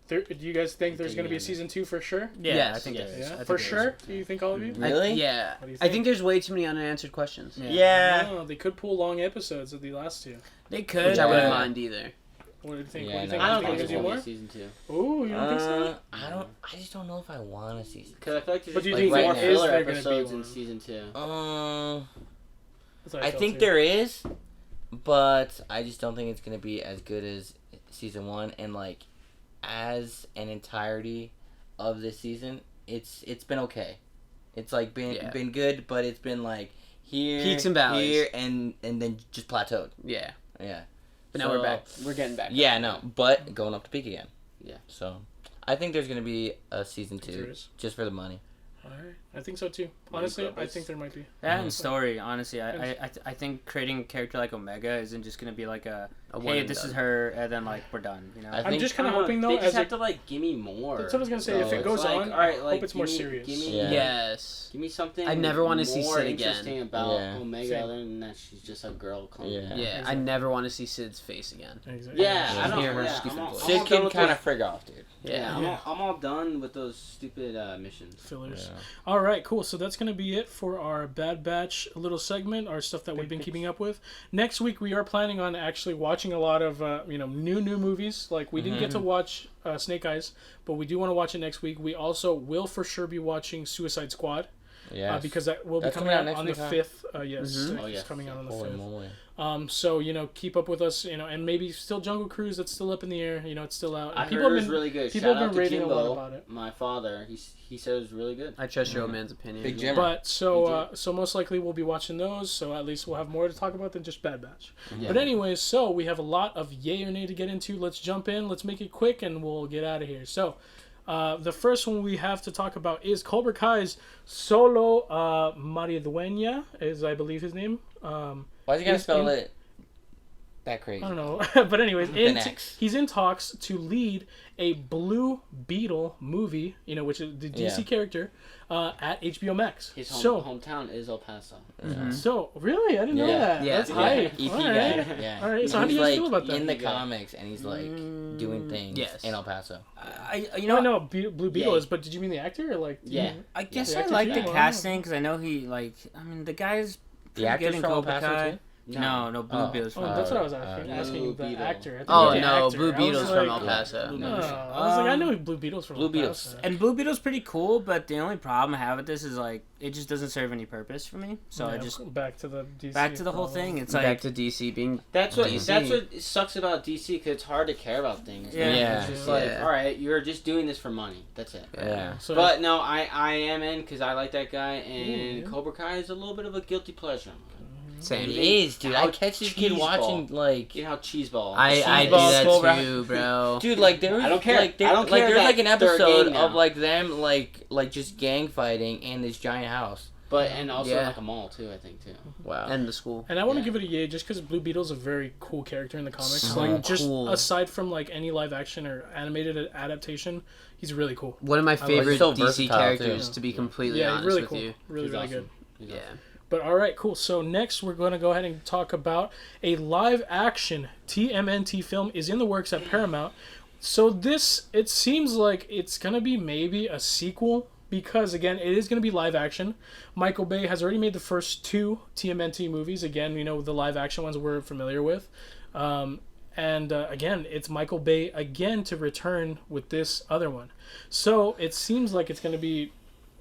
Do you guys think there's going to be a Taking season 2 for sure? Yeah, Yes. I think Yes. there is. I Yeah, think for there is. sure. Do you think all of you? Really? Yeah. What do you I think there's way too many unanswered questions. Yeah. Yeah. No, they could pull long episodes of the last 2. They could. Which I wouldn't Yeah. mind either. What do you think? Yeah, What do you no, think? I don't You think think it's there's gonna more? be season 2. Ooh, you don't think so? I just don't know if I want a season. Because I feel like there's But just do you like think more there is filler there gonna be episodes in one? season 2. That's what I felt think too. there is, but I just don't think it's gonna be as good as season 1. And like, as an entirety of this season, it's been okay. It's like been good, but it's been like here, Peaks and valleys. here, and then just plateaued. Yeah. Yeah. But now we're back. We're getting back. Yeah, no, but going up to peak again. Yeah. So, I think there's gonna be a season There 2 is. just for the money. All right. I think so too. Honestly, I think there might be. That and story, honestly. I think creating a character like Omega isn't just going to be like a hey, this is her, and then, like, we're done, you know? I'm just kind of hoping, though, they just as have to, like, give me more. That's what I was going to say. If it goes like, on, all right, I like, hope it's more serious. Yes. Give me something I never want to see more Sid interesting again. about Same. Omega other than that she's just a girl. Yeah, I never want to see Sid's face again. Exactly. Yeah, I don't Hear her yeah, stupid I'm all- voice. I'm all Sid done can with kind those- of frig off, dude. Yeah, I'm all done with those stupid missions. Fillers. Yeah. All right, cool. So that's going to be it for our Bad Batch little segment, our stuff that we've been keeping up with. Next week, we are planning on actually watching a lot of, new movies. Like, we didn't get to watch Snake Eyes, but we do want to watch it next week. We also will for sure be watching Suicide Squad. Yeah. Because that will be That's coming coming out out on next the week, 5th. Yes, Oh, yeah. it's coming out on the Holy 5th. moly. So, keep up with us, and maybe still Jungle Cruise, that's still up in the air, it's still out. I People heard it have was been, really good. people Shout have out been to raving a lot Jimbo, about it. my father. He said it was really good. I trust your old man's opinion. Big Jimmer. But so most likely we'll be watching those, so at least we'll have more to talk about than just Bad Batch. Yeah. But anyways, so we have a lot of yay or nay to get into. Let's jump in, let's make it quick, and we'll get out of here. So, the first one we have to talk about is Cobra Kai's Solo Maridueña, is I believe his name. Why's he gonna spell it that crazy? I don't know. But anyways, he's in talks to lead a Blue Beetle movie, which is the DC character, at HBO Max. His hometown is El Paso. So, really? I didn't know that. Yeah. That's hype. EP All guy. right. Yeah. All right, so how do you guys feel about that? In the comics, and he's like doing things in El Paso. No, Blue Beetle is, but did you mean the actor or like? Yeah. I guess the I actor like too? the Wow. casting because I know the guy's The actor's in from El Cobra Paso Kai. too? No, Blue Beetle's Oh, from. that's what I was asking. Blue Asking the Beetle. actor. I thought Oh you meant the no, actor. Blue I was Beetle's from El like, Paso. No, I was like, I know Blue Beetle's from Blue El Beetle's. Paso. And Blue Beetle's pretty cool, but the only problem I have with this is like it just doesn't serve any purpose for me. So I just back to the DC whole problem. thing. It's Back like to DC being. That's what DC. sucks about DC because it's hard to care about things. Yeah. Yeah. It's just like, Yeah. all right, you're just doing this for money. That's it. Yeah. So, But no, I am in because I like that guy, and Yeah. Cobra Kai is a little bit of a guilty pleasure. Same. It is, dude. I How catch this kid cheeseball. watching like, You know how cheeseball. I do Cheeseball that Cobra. too, bro. dude, like there was I don't care. like there, I don't like care there's that like an they're a episode gang now. of like them like just gang fighting in this giant house. But and also Yeah. like a mall too, I think too. Wow. And the school. and I want to Yeah. give it a yay just because Blue Beetle's a very cool character in the comics. So like just cool. aside from like any live action or animated adaptation, he's really cool. One of my favorite so DC versatile, characters, too. to be completely Yeah, honest really with cool. you. Really, He's really awesome. good. He's Yeah. awesome. But all right, cool. So next we're going to go ahead and talk about a live action TMNT film is in the works at Paramount. So this, it seems like it's going to be maybe a sequel because, again, it is going to be live action. Michael Bay has already made the first two TMNT movies. Again, the live action ones we're familiar with. Again, it's Michael Bay again to return with this other one. So it seems like it's going to be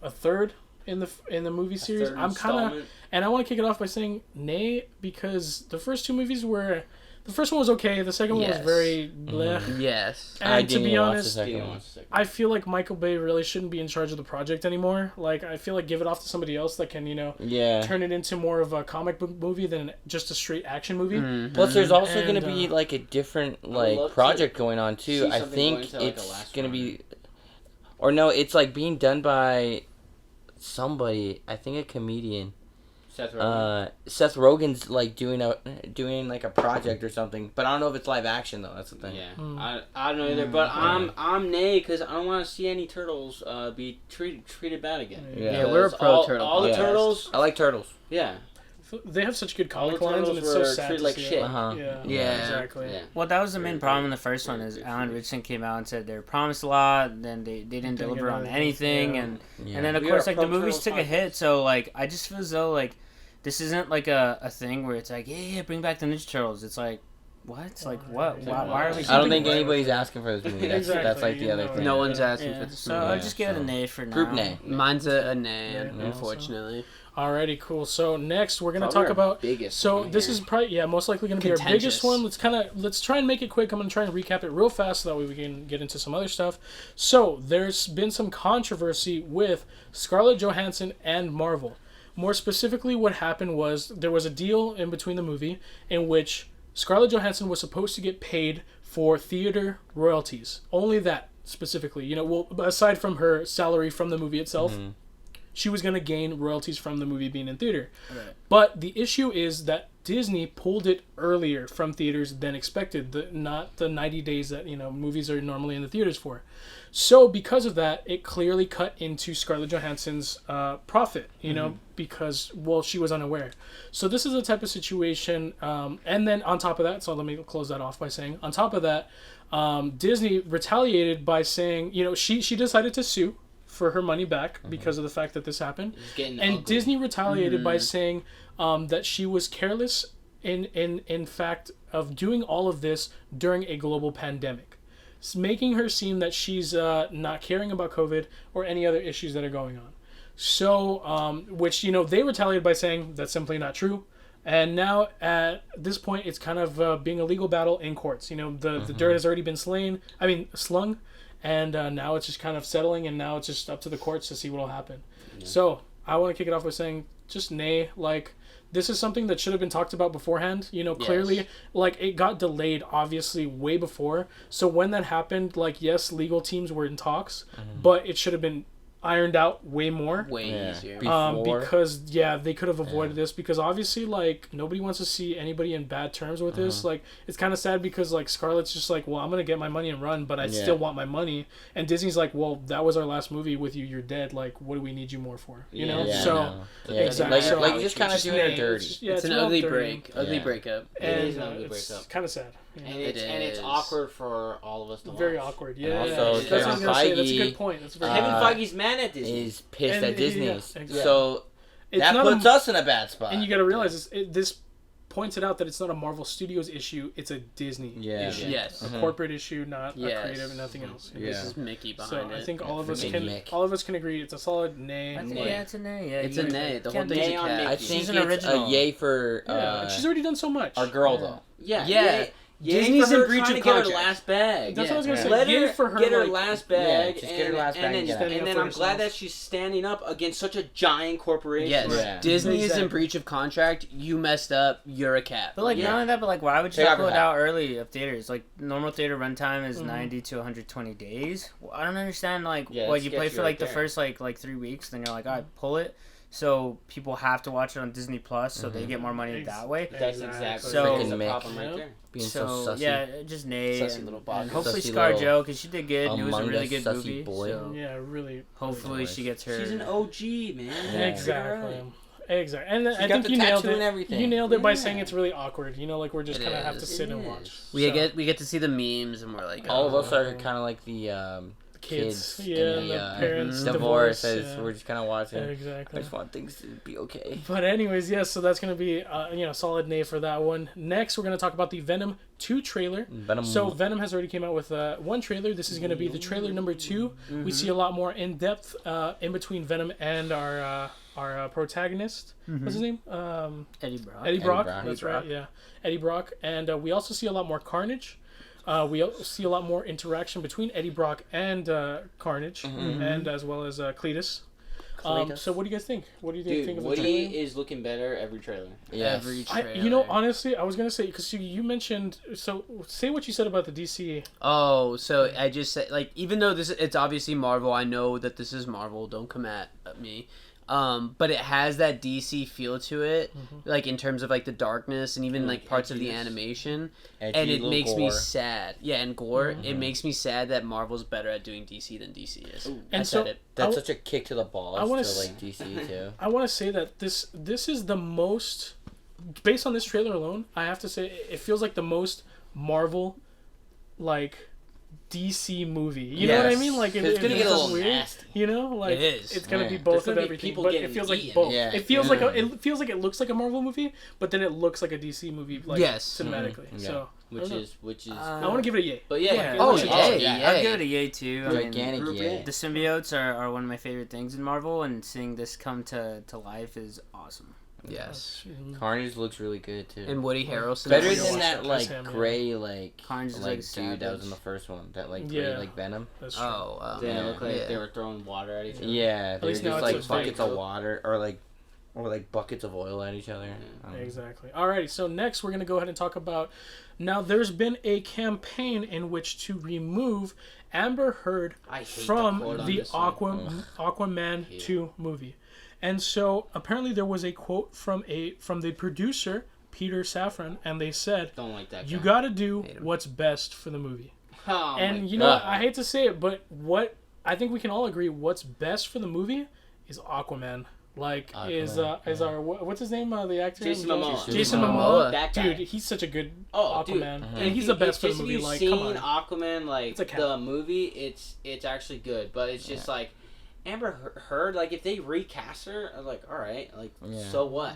a third in the movie series. Third I'm kind of, installment. and I want to kick it off by saying nay because the first two movies were, the first one was okay, the second one was Yes. very bleh. Yes. And I to didn't be even watch the honest, second You one. know, it's like- I feel like Michael Bay really shouldn't be in charge of the project anymore. Like I feel like give it off to somebody else that can Yeah. turn it into more of a comic book movie than just a straight action movie. Mhm. Plus, there's also And, gonna be like a different love like to project going on too. see I something think going to, like, a it's last gonna run. be, or no, it's like being done by somebody. I think a comedian. Seth Rogen. Seth Rogen's like doing like a project or something, but I don't know if it's live action though. That's the thing. Yeah, I don't know either, but I'm nay because I don't want to see any turtles be treated bad again. Yeah, we're a Because pro turtle all the podcast. turtles. I like turtles. Yeah, They have such good comic All the lines, and it's turtles so were sad treated to like see shit. it. Uh-huh. Yeah, exactly. yeah. Well, that was the main Very problem in good. the first one Very is good Alan series. Richardson came out and said they were promised a lot, and then they didn't deliver get on anything, anything, yeah. and then of We course are like the pro movies Turtles took a podcast. hit, so like I just feel as though like this isn't like a thing where it's like yeah bring back the Ninja Turtles. It's like what? Like what? Why are we? I don't think keeping- anybody's asking for this movie. That's Exactly, like the other thing. No one's asking Yeah, for this so movie. I'll just give it a so- nay for now. Group nay. Mine's a nay, Yeah. unfortunately. Alrighty, cool. So next we're gonna Probably talk our about. biggest So one this here. is probably most likely gonna be our biggest Contentious. one. Let's try and make it quick. I'm gonna try and recap it real fast so that way we can get into some other stuff. So there's been some controversy with Scarlett Johansson and Marvel. More specifically, what happened was there was a deal in between the movie in which Scarlett Johansson was supposed to get paid for theater royalties. Only that specifically. Well, aside from her salary from the movie itself. she was going to gain royalties from the movie being in theater. Right. But the issue is that Disney pulled it earlier from theaters than expected, not the 90 days that, movies are normally in the theaters for. So because of that, it clearly cut into Scarlett Johansson's profit, because, she was unaware. So this is the type of situation. And then on top of that, so let me close that off by saying, on top of that, Disney retaliated by saying, she decided to sue for her money back because of the fact that this happened. And ugly. Disney retaliated by saying that she was careless in fact of doing all of this during a global pandemic. Making her seem that she's not caring about COVID or any other issues that are going on. So, which, they retaliated by saying that's simply not true. And now, at this point, it's kind of being a legal battle in courts. The dirt has already been slung. And now it's just kind of settling, and now it's just up to the courts to see what will happen. Yeah. So, I want to kick it off by saying, just nay, this is something that should have been talked about beforehand. Clearly, it got delayed, obviously, way before. So, when that happened, yes, legal teams were in talks, but it should have been ironed out way more. Way easier. Because, they could have avoided this. Because, obviously, nobody wants to see anybody in bad terms with this. It's kind of sad because, Scarlett's just I'm going to get my money and run, but I still want my money. And Disney's well, that was our last movie with you. You're dead. What do we need you more for? You know? Exactly. You just kind of doing it dirty. It's an ugly breakup. And it is an ugly breakup. Kind of sad. Yeah. And it's awkward for all of us to watch. Very awkward. Yeah. And also, that's what I was gonna say. That's a good point. Kevin Feige's mad at Disney. Is pissed at Disney. Yeah, exactly. So that puts us in a bad spot. And you got to realize this points it out that it's not a Marvel Studios issue. It's a Disney issue. Yes. A corporate issue, not a creative and nothing else. This is Mickey behind it. So I think all of us can agree it's a solid nay. It's a nay. Yeah, it's a nay. The whole thing's a cat. I think it's a yay for. She's already done so much. Our girl though. Yeah. Disney's in breach of get contract. Her last bag. That's what I was gonna say. Let her get her last bag. Just get her last bag. And then I'm glad that she's standing up against such a giant corporation. Yes. Yeah. Disney is in breach of contract. You messed up. You're a cat. But not only that, but why would you pull it out early of theaters? Normal theater runtime is 90 to 120 days. Well, I don't understand. What you play for the first 3 weeks, then you're all right, pull it. So people have to watch it on Disney Plus, so they get more money that way. That's exactly the problem right there. Being so sussy. Yeah, just nay. Sussy little body. And hopefully Sussy ScarJo, because she did good. It was a really good movie. Boy. So Yeah, really. hopefully she gets her. She's an OG, man. Yeah. Exactly. Exactly. And I got think the you nailed tattoo it. and everything. You nailed it by saying it's really awkward. We're just kind of have to sit and watch. We get to see the memes, and we're like, all of us are kind of like the kids and the parents divorce. divorce. We're just kind of watching. Exactly. I just want things to be okay. But anyways, yes. So that's gonna be solid nay for that one. Next, we're gonna talk about the Venom 2 trailer. So Venom has already came out with one trailer. This is gonna be the trailer number 2. We see a lot more in depth in between Venom and our protagonist. What's his name? Eddie Brock. Eddie Brock. That's right. Yeah, Eddie Brock. And we also see a lot more Carnage. We see a lot more interaction between Eddie Brock and Carnage, and as well as Cletus. So what do you guys think? What do you think of the trailer? Woody is looking better every trailer. Yes. Every trailer. Honestly, I was gonna say because you mentioned. So say what you said about the DC. Oh, so I just said even though it's obviously Marvel, I know that this is Marvel. Don't come at me. But it has that DC feel to it, in terms of the darkness and even parts of the animation, and it makes me sad. Yeah, and gore. It makes me sad that Marvel's better at doing DC than DC is. And I said it. That's such a kick to the balls to DC too. I want to say that this is the most, based on this trailer alone, I have to say it feels like the most Marvel DC movie. You know what I mean? It's gonna get a little weird. nasty. It is. It's gonna be both of everything, but it feels like both. Yeah. It feels like it feels like it looks like a Marvel movie, but then it looks like a DC movie, cinematically. So which is. I want to give it a yay. But yeah. Yay. I'll give it a yay too. Gigantic yay. The symbiotes are one of my favorite things in Marvel, and seeing this come to life is awesome. Yes. Carnage looks really good too. And Woody Harrelson. Better than that gray Carnage is dude that was in the first one. That gray Venom. That's true. Didn't it look like they were throwing water at each other? Yeah, they were least now just it's buckets of water or Or like buckets of oil at each other. Exactly. Alrighty, so next we're going to go ahead and talk about... Now, there's been a campaign in which to remove Amber Heard from the Aquaman 2 movie. And so, apparently there was a quote from the producer, Peter Safran, and they said, Don't like that guy. You got to do what's best for the movie. Oh, and you know what? I hate to say it, but what I think we can all agree what's best for the movie is Aquaman. Like, is our... What's his name? The actor? Jason Momoa. Jason Momoa. That guy. Dude, he's such a good Aquaman. And he's the best for the movie. Like, come on. Aquaman, like, the movie, it's actually good. But it's just, like, Amber Heard, like, if they recast her, I'm like, alright, like, so what?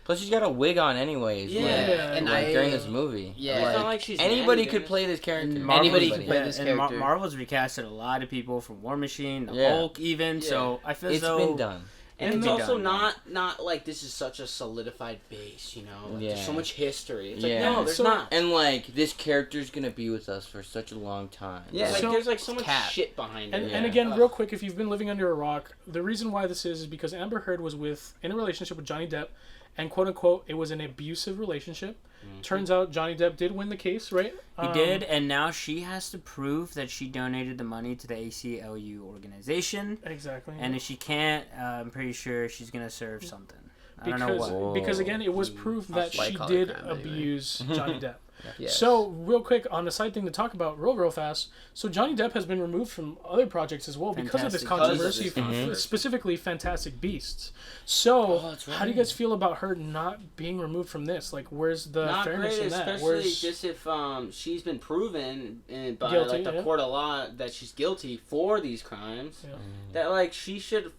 Plus, she's got a wig on anyways. Yeah. During this movie. Yeah. It's not like she's anybody could play this character. Anybody could play this character. And Marvel's recasted a lot of people from War Machine, the Hulk, even. Yeah. So I feel as though it's been done. And it's also not like this is such a solidified base, you know? Like, there's so much history. It's like, no, there's not. And, like, this character's gonna be with us for such a long time. Yeah. Like, there's, like, so much shit behind it. And again, real quick, if you've been living under a rock, the reason why this is because Amber Heard was in a relationship with Johnny Depp, and quote-unquote, it was an abusive relationship. Mm-hmm. Turns out Johnny Depp did win the case, right? He did, and now she has to prove that she donated the money to the ACLU organization. Exactly. And if she can't, I'm pretty sure she's going to serve something. I don't know what. Because, again, it was proof that she did abuse Johnny Depp. Yes. So, real quick, on the side thing to talk about real fast, so Johnny Depp has been removed from other projects as well because of this controversy, specifically Fantastic Beasts. So, how do you guys feel about her not being removed from this? Like, where's the fairness in that? Especially just if she's been proven by guilty, like the court of law that she's guilty for these crimes, that like she should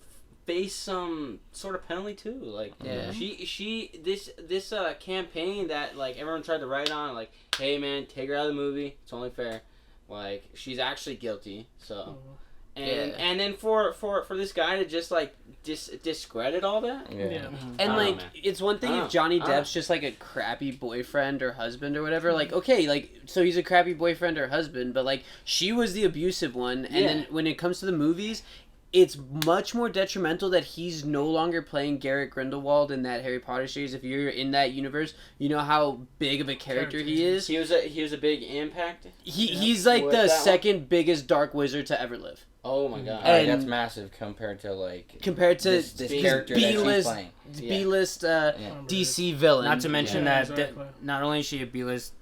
face some sort of penalty too. Like this campaign that like everyone tried to write on, like, hey man, take her out of the movie, it's only fair. Like, she's actually guilty, so and then for this guy to just like discredit all that. And like, it's one thing if Johnny Depp's just like a crappy boyfriend or husband or whatever, like, okay, like, so he's a crappy boyfriend or husband, but like, she was the abusive one, and then when it comes to the movies, it's much more detrimental that he's no longer playing Garrett Grindelwald in that Harry Potter series. If you're in that universe, you know how big of a character he is. He was a big impact. He's like the second biggest dark wizard to ever live. Oh my god! And that's massive compared to this character B-list, B-list DC villain. Not to mention that not only is she a B-list.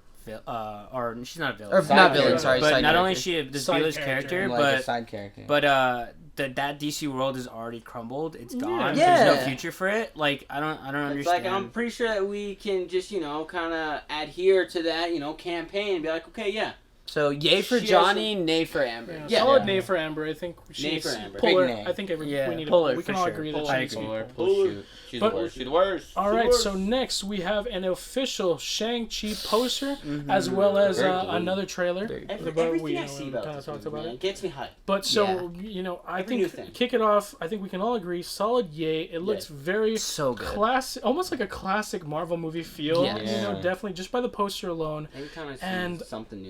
Or she's not a villain. Or not villain, sorry. But not only is she this B-list character, like a side character. But that DC world is already crumbled. It's gone. Yeah. There's no future for it. Like, I don't understand. Like, I'm pretty sure that we can just, you know, kind of adhere to that, you know, campaign and be like, okay, yeah. So, yay for Johnny, nay for Amber. Solid nay for Amber. I think she's puller. I think we need to. We can all agree that she's puller. She's the worst. All right, so next we have an official Shang-Chi poster, as well as another trailer. Everything I see about this movie, man, gets me hyped. But so, you know, I think, kick it off, I think we can all agree, solid yay. It looks very so good. Classic, almost like a classic Marvel movie feel. You know, definitely, just by the poster alone. And something new.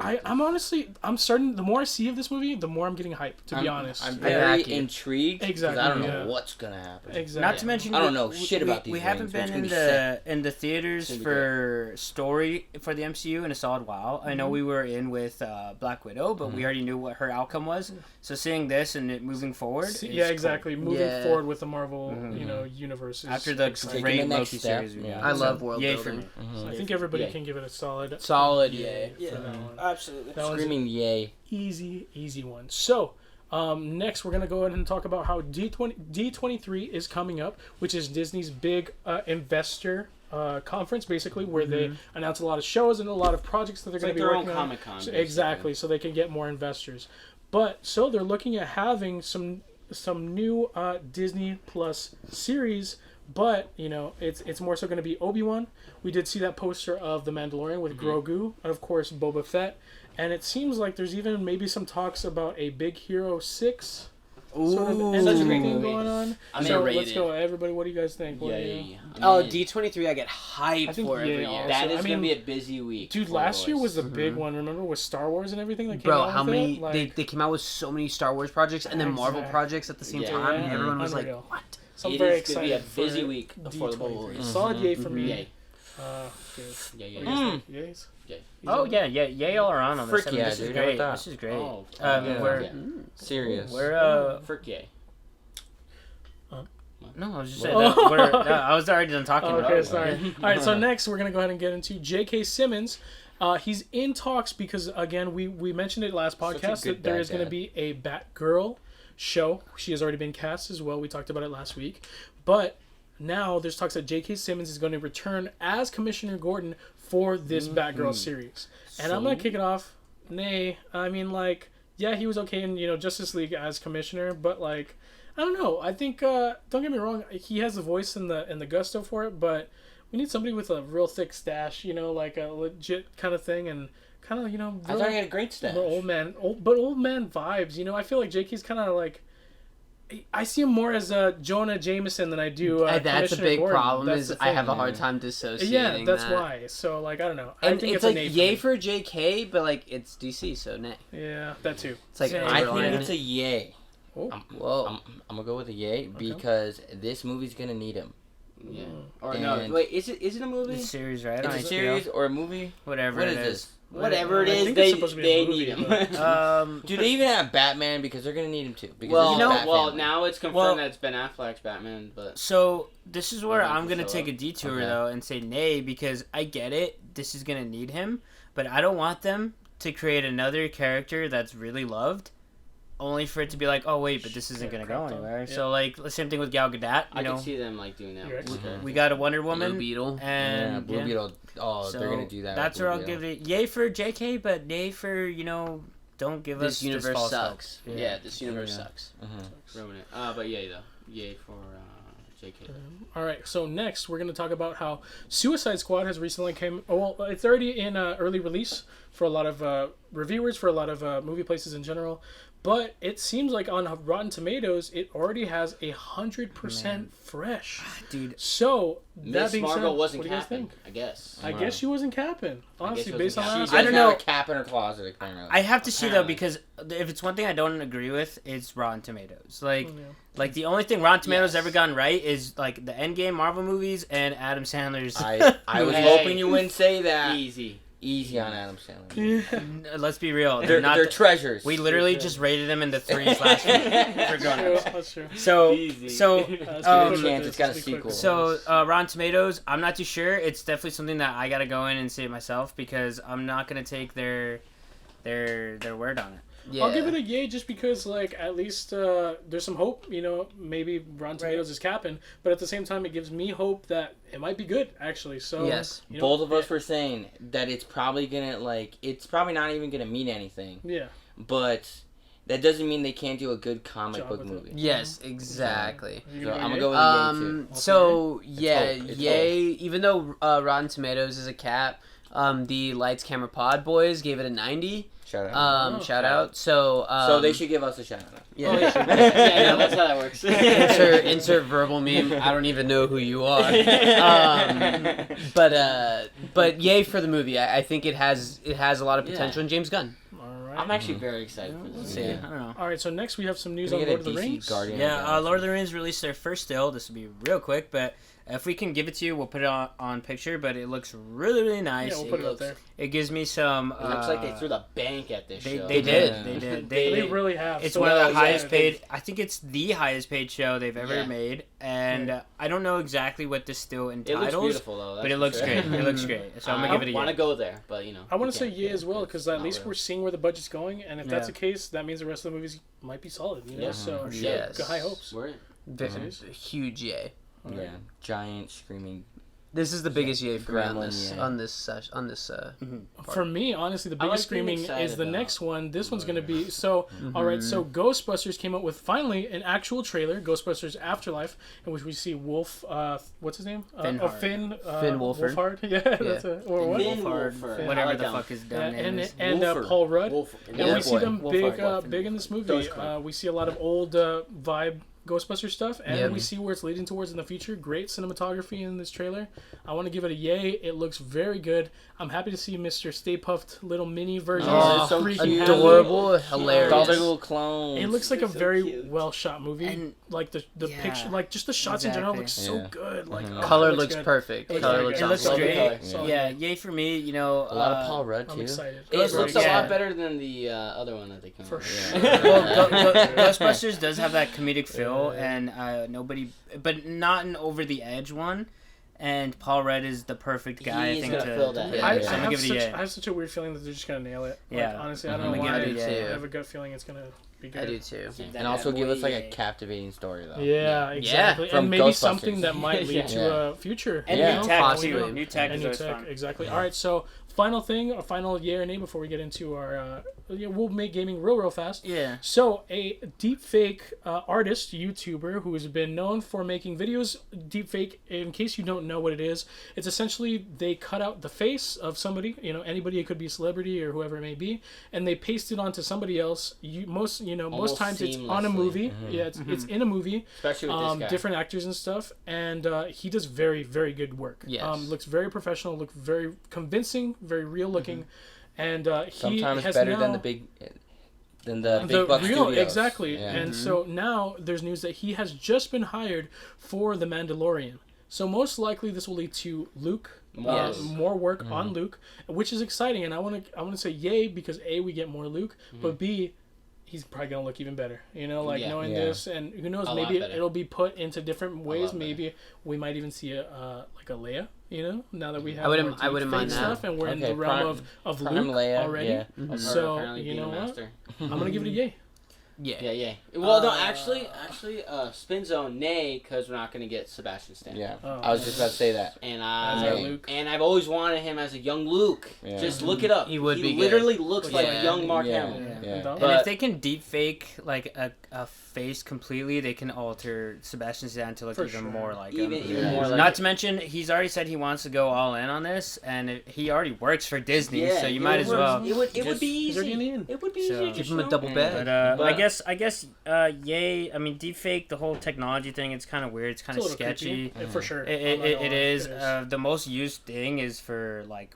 I'm starting, the more I see of this movie, the more I'm getting hyped, to be honest. I'm very intrigued. Exactly. I don't know what's going to happen. Exactly. Not to mention, I don't know shit about these we haven't been in the theaters for story for the MCU in a solid while. I know we were in with Black Widow, but we already knew what her outcome was. So seeing this and it moving forward, exactly. Moving forward with the Marvel, you know, universe. After the great Loki series, I love world building. So I think everybody can give it a solid yay. For that one. Absolutely. That Screaming yay. Easy one. So, next we're going to go ahead and talk about how D23 is coming up, which is Disney's big investor conference, basically, where they announce a lot of shows and a lot of projects that they're going to be working on. Comic-Con, exactly, so they can get more investors. But, so they're looking at having some new Disney Plus series, but, you know, it's more so going to be Obi-Wan. We did see that poster of The Mandalorian with Grogu, and of course Boba Fett. And it seems like there's even maybe some talks about a Big Hero 6 sort of thing going on. Let's go, everybody. What do you guys think? D23, I get hyped for every year. That is going to be a busy week. Dude, last year was the big one. Remember, with Star Wars and everything that came out how many? Like, they came out with so many Star Wars projects and then Marvel projects at the same time, and everyone was like, "What?" So I'm It very is gonna be excited. a busy for week for the D23. boys. Solid yay for me. Yay. Good. Yeah. What do you think? Yays? Yay. Oh yeah, yay all around on this. Frick I mean, yeah, this is dude. great. How about This is great. Oh, yeah. We're Serious. Frick yay. no, I was just Oh. saying that I was already done talking. Okay, about it. sorry. All right, so next we're gonna go ahead and get into J.K. Simmons. He's in talks because again we mentioned it last Such a podcast good that there bad is going to dad. be a Batgirl show. She has already been cast as well. We talked about it last week, but now there's talks that J.K. Simmons is going to return as Commissioner Gordon for this Batgirl series. And I'm gonna kick it off. Nay, I mean like yeah, he was okay in Justice League as Commissioner, but like I don't know. I think don't get me wrong, he has the voice and the gusto for it, but we need somebody with a real thick stash, like a legit kind of thing, and kind of I thought he had a great stash. old man vibes. I feel like JK's kind of like I see him more as Jonah Jameson than I do. That's a Commissioner big Gordon. problem. That's Is the I thing. have a hard time dissociating. Yeah, that's that. why. So like I don't know. And I think it's a like nay yay me. for JK, but like it's DC, so nay. Yeah, that too. It's like Same. I underlying think it's it. a yay. Oh. Whoa. I'm gonna go with a yay because this movie's gonna need him. Yeah. Or no, And- wait, is it a movie? It's a series, right? It's on a HBO. series or a movie. Whatever What it is is. this? Whatever it I is, think it's they supposed to be a movie, need him. but- Do they even have Batman? Because they're gonna need him too. Because Well, this is Bat family. now it's confirmed Well- that it's Ben Affleck's Batman, but So this is where Or I'm he gonna could take show a detour Okay. though and say nay because I get it. This is gonna need him, but I don't want them to create another character that's really loved, only for it to be like, oh wait, but this isn't gonna go crapped on. anywhere. Yeah. So like the same thing with Gal Gadot. I You know, can see them like doing that. You're with right. her. we got a Wonder Blue Woman, Beetle. and Blue Beetle. Oh, So they're gonna do that. That's with where Blue I'll Beetle. give it yay for JK, but nay for don't give us This universe false hope. sucks. Yeah, this universe Yeah. sucks. Mhm. Ruin it. But yay though. Yay for JK. All right, so next we're going to talk about how Suicide Squad has recently came. Oh, well, it's already in early release for a lot of reviewers, for a lot of movie places in general. But it seems like on Rotten Tomatoes, it already has 100% fresh. Dude, So that Miss being said, Marvel wasn't what do you guys capping, think? I guess. I guess she wasn't capping. Honestly, she based on wasn't last She I does don't have know. a cap in her closet, apparently. I have to see though Apparently. because if it's one thing I don't agree with, it's Rotten Tomatoes. Like, Yeah. like the only thing Rotten Tomatoes Yes. ever gotten right is like the Endgame Marvel movies and Adam Sandler's. I was Hey. hoping you wouldn't say that. Easy. Easy on Adam Sandler. Let's be real, They're not. treasures. We literally just rated them in the 3s last week for That's true. grown-ups. That's true. So, Easy. so, Let's Give be it quick a with chance, this. it's got a Let's be quick sequel. with so this. Rotten Tomatoes. I'm not too sure. It's definitely something that I gotta go in and see it myself because I'm not gonna take their word on it. Yeah. I'll give it a yay just because, like, at least there's some hope. Maybe Rotten Tomatoes is capping, but at the same time, it gives me hope that it might be good, actually. So, Yes. Both of us were saying that it's probably it's probably not even gonna mean anything. Yeah. But that doesn't mean they can't do a good comic Job book with it. movie. Yes, exactly. You So gonna I'm yay? gonna go with a yay too. So yeah, hope. It's yay. Even though Rotten Tomatoes is a cap, the Lights Camera Pod boys gave it a 90. Shout out. Shout out. So So they should give us a shout out. Yeah. Oh, yeah. yeah, that's how that works. insert verbal meme. I don't even know who you are. But yay for the movie. I think it has a lot of potential in James Gunn. All right. I'm actually very excited for Let's this. see. Yeah. I don't know. All right, so next we have some news Can on we Lord get of a the DC Rings. Guardian? of the Yeah, Galaxy? Lord of the Rings released their first still. This will be real quick, but if we can give it to you, we'll put it on picture. But it looks really, really nice. Yeah, we'll put it up looks- there. It gives me some. It looks like they threw the bank at this They, show. they Yeah. did. They did. They really have. It's So one of the yeah, highest they- paid. I think it's the highest paid show they've ever Yeah. made, and I don't know exactly what this still It looks entitles, beautiful though. but it looks great. It looks great. So I'm gonna give it a want to yay. go there, but I want you to say can't. yay as well because at Not least really. we're seeing where the budget's going, and if that's Yeah. the case, that means the rest of the movies might be solid. Yeah. So Yes. got high hopes. We're in. Huge yay. Yeah. Giant screaming. This is the biggest yay for me on Gremlin, this yeah. on this sesh- on this. For me, honestly, the I biggest like being screaming excited, is the though. next one. This one's going to be so. All right, so Ghostbusters came out with finally an actual trailer, Ghostbusters Afterlife, in which we see Wolf. What's his name? Finn Oh, Hart. Finn. Finn Wolfhard. Wolfhard. Yeah, that's it. Or what? Finn Wolfhard, Wolfhard. whatever I like the that fuck his Yeah, dumb name and is. Wolfhard. Paul Rudd. Wolf. And Yeah, we see boy. them Wolfhard. big in this movie. Dogecoin. We see a lot of old vibe Ghostbusters stuff, and Yep. we see where it's leading towards in the future. Great cinematography in this trailer. I want to give it a yay. It looks very good. I'm happy to see Mr. Stay Puffed little mini version. Oh, so freaking cute. Adorable, All hilarious. their little clones. It looks like a So very cute. well shot movie. And- like the yeah, picture, like just the shots in general look exactly. so good. Like Mhm. oh, Color it looks good. perfect. It looks Color very looks good. It looks Love the great. color. Solid. Yeah, yay for me. You know, a lot of Paul Rudd I'm too. excited. It Very looks a excited. lot better than the other one that they come For out sure. with. Yeah. Well, Ghostbusters does have that comedic feel, and but not an over the edge one. And Paul Rudd is the perfect guy, I He's think, gonna to fill that. Yeah. I, Yeah. I, I'm gonna have give it a such, yay. I have such a weird feeling that they're just gonna nail it. Like, Yeah. honestly, I Mhm. don't I'm know gonna why. give it a yay. I have a gut feeling it's gonna be good. I do too. And also give us like a Yay. captivating story though. Yeah, exactly. From And maybe Ghostbusters. something that might lead Yeah. to a future. And Yeah. new tech Possibly. too. New tech And is new always tech, fun. exactly. All right, so final thing, a final yay or nay before we get into our. We'll make gaming real fast. Yeah. So, a deepfake artist, YouTuber, who has been known for making videos, deepfake, in case you don't know what it is, it's essentially they cut out the face of somebody, anybody, it could be a celebrity or whoever it may be, and they paste it onto somebody else. Most Almost times it's on a seamlessly. movie. Mm-hmm. Yeah, it's in a movie. Especially with this guy. Different actors and stuff, and he does very, very good work. Yes. Looks very professional, looks very convincing, very real looking, and he Sometimes has better now, than the big the big buck real studios. exactly. Yeah. And so now there's news that he has just been hired for the Mandalorian. So most likely this will lead to Luke. Yes. More work on Luke, which is exciting, and I want to say yay because A, we get more Luke, but B, he's probably gonna look even better. Knowing Yeah. this, and who knows, A lot maybe better. it'll be put into different ways. better. Maybe we might even see a Leia. Now that we have I wouldn't- more I wouldn't deepfake mind that. stuff, and we're in Okay, the realm Prime- of Prime Luke Leia, already. yeah. Of her So apparently you being know a what? master. I'm gonna give it a yay. Yeah. Well, no, actually, spin zone nay, because we're not gonna get Sebastian Stan. Yeah. Oh, I was just about to say that. And As our I Luke. and I've always wanted him as a young Luke. Yeah. Just look it up. He would be good. literally looks like Yeah. a young Mark Yeah. Hamill. Yeah. And And But- if they can deep fake like a face completely, they can alter Sebastian Stan to look For even sure. more like Even him. Yeah. more like Not to mention, he's already said he wants to go all in on this, and he already works for Disney, so you might as well. It would Just- be They're easy. getting in. It would be So- easy. Give just him a show double him. bed. But I But- guess, yay. I mean, deepfake, the whole technology thing, it's kind of weird. It's kind It's a of little sketchy. creepy. For sure. It, I'm not it, gonna it lie. is. The most used thing is for like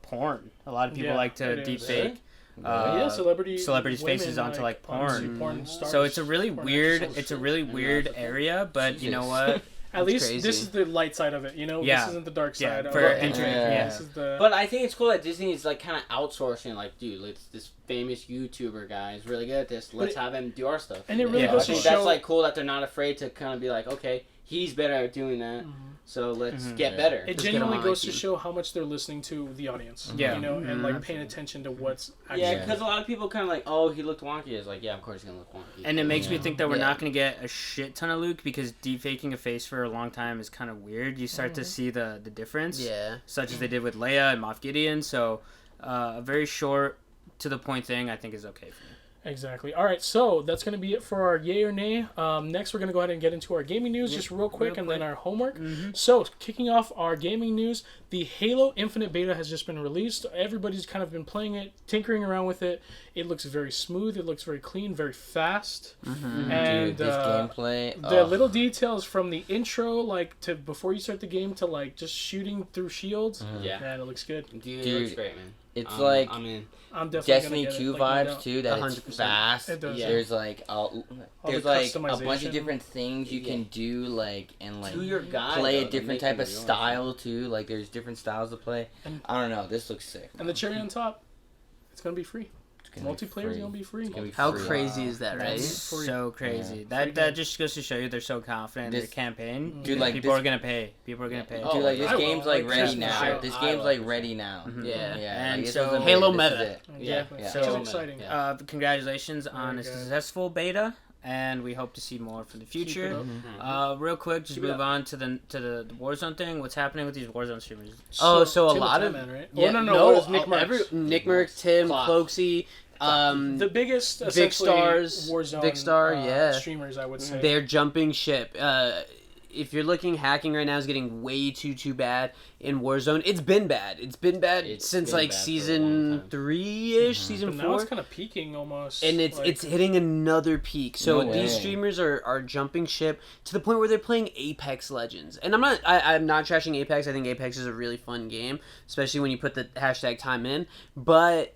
porn. A lot of people Yeah, like to it is. deepfake. Yeah, celebrities' celebrities' women, faces onto, like, porn. porn stars, So it's a really porn weird. actresses. It's a really weird area, but you know Jesus. what? At least crazy. this is the light side of it. Yeah. This isn't the dark Yeah, side. for of it. entering- yeah. This is the. But I think it's cool that Disney is like kind of outsourcing. Like, dude, this famous YouTuber guy is really good at this. Let's have him do our stuff. And it really Yeah. goes I to think show. that's like cool that they're not afraid to kind of be like, okay, he's better at doing that, so let's get Yeah. better. it Just get genuinely them on goes to IQ. show how much they're listening to the audience. Yeah. And like paying attention to what's actually. Yeah, because a lot of people kind of like, oh, he looked wonky. It's like, yeah, of course he's gonna look wonky. And it makes me think that we're Yeah. not going to get a shit ton of Luke because defaking a face for a long time is kind of weird. You start to see the difference, Yeah. such as they did with Leia and Moff Gideon. So a very short, to the point thing I think is okay for me. Exactly. All right, so that's going to be it for our yay or nay. Next, we're going to go ahead and get into our gaming news just real quick, and then our homework. So, kicking off our gaming news, the Halo Infinite Beta has just been released. Everybody's kind of been playing it, tinkering around with it. It looks very smooth. It looks very clean, very fast. And Dude, this gameplay. the little details from the intro, like to before you start the game, to like just shooting through shields. Yeah. Man, it looks good. Dude, it Dude, looks great, man. It's like I'm in. I'm definitely Destiny gonna get 2 it, like, no vibes doubt. too. That it's 100%. fast. It does. Yeah. There's like there's the like a bunch customization. of different things you can do, like and like To your guy, play though, a to different make type him of your own. style too. Like there's different styles to play. And- I don't know. This looks sick. And the cherry on top, it's gonna be free. It's gonna be Multiplayer is free. gonna be free. It's gonna be How free. crazy is that, right? That's Free. so crazy. Yeah. That Free that game. just goes to show you they're so confident in This- their campaign. Dude, because like, people this- are gonna pay. People are gonna pay. Oh, Dude, like this I will. game's like Like, ready for now. sure. This I game's will. like ready now. Yeah. Yeah. And like, this so- isn't Halo it. This is meta. it. Exactly. Yeah. Which is Halo meta, exciting. yeah. Congratulations on a Very good. successful beta, and we hope to see more for the Keep it future. up. Real quick, just Keep it move up. on to the Warzone thing. What's happening with these Warzone streamers? Oh, so a Tim the lot Tan of- Man, right? Yeah, oh no, it was Nick every- Merckx. Nick Merckx, Tim, Clock. Cloaksy, The biggest, Big essentially, Stars, Warzone, Big Star, yeah. streamers, I would say. they're jumping ship. if you're looking, hacking right now is getting way too bad in Warzone. It's been bad. It's been bad since like season 3-ish, season But 4. now it's kind of peaking almost. And it's hitting another peak. So these streamers are jumping ship to the point where they're playing Apex Legends. And I'm not trashing Apex. I think Apex is a really fun game, especially when you put the hashtag time in. But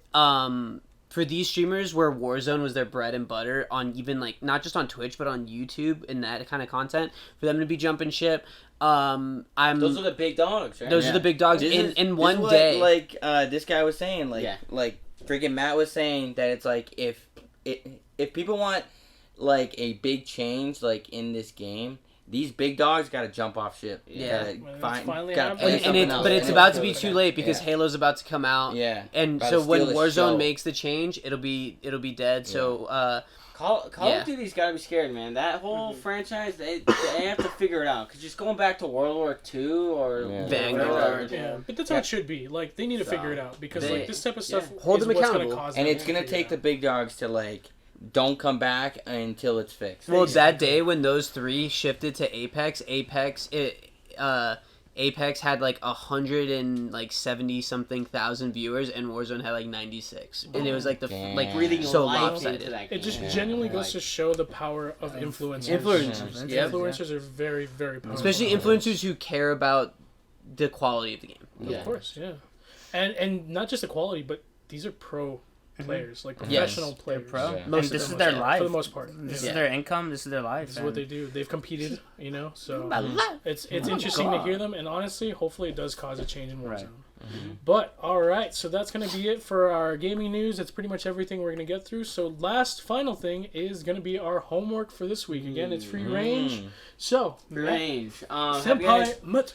for these streamers where Warzone was their bread and butter on even like not just on Twitch but on YouTube and that kind of content, for them to be jumping ship, those are the big dogs, right? Those are the big dogs. In one what, day, like this guy was saying, like freaking Matt was saying that it's like if people want like a big change like in this game, these big dogs got to jump off ship. Yeah, but it's about to be too late because Halo's about to come out. Yeah, and so when Warzone makes the change, it'll be dead. So Call of Duty's got to be scared, man. That whole franchise, they have to figure it out. Because just going back to World War II or Vanguard. Yeah, but that's how it should be. Like, they need to figure it out. Because, like, this type of stuff hold is them what's accountable. Gonna cause and it's going to take the big dogs to, like, don't come back until it's fixed. Well, that day when those 3 shifted to Apex had like 170 something thousand viewers, and Warzone had like 96, and it was like breathing so life lopsided. into that It just game. genuinely goes to show the power of influencers. Influencers are very, very powerful. Especially influencers who care about the quality of the game. Of course, yeah, and not just the quality, but these are pro players, like professional players. Pro. Yeah. Most this is their life for the most part. This is their income. This is their life. This is what they do. They've competed, so it's interesting to hear them. And honestly, hopefully, it does cause a change in Warzone. Right. But all right, so that's gonna be it for our gaming news. That's pretty much everything we're gonna get through. So final thing is gonna be our homework for this week. Again, it's free range. So Free range. Senpai Mut.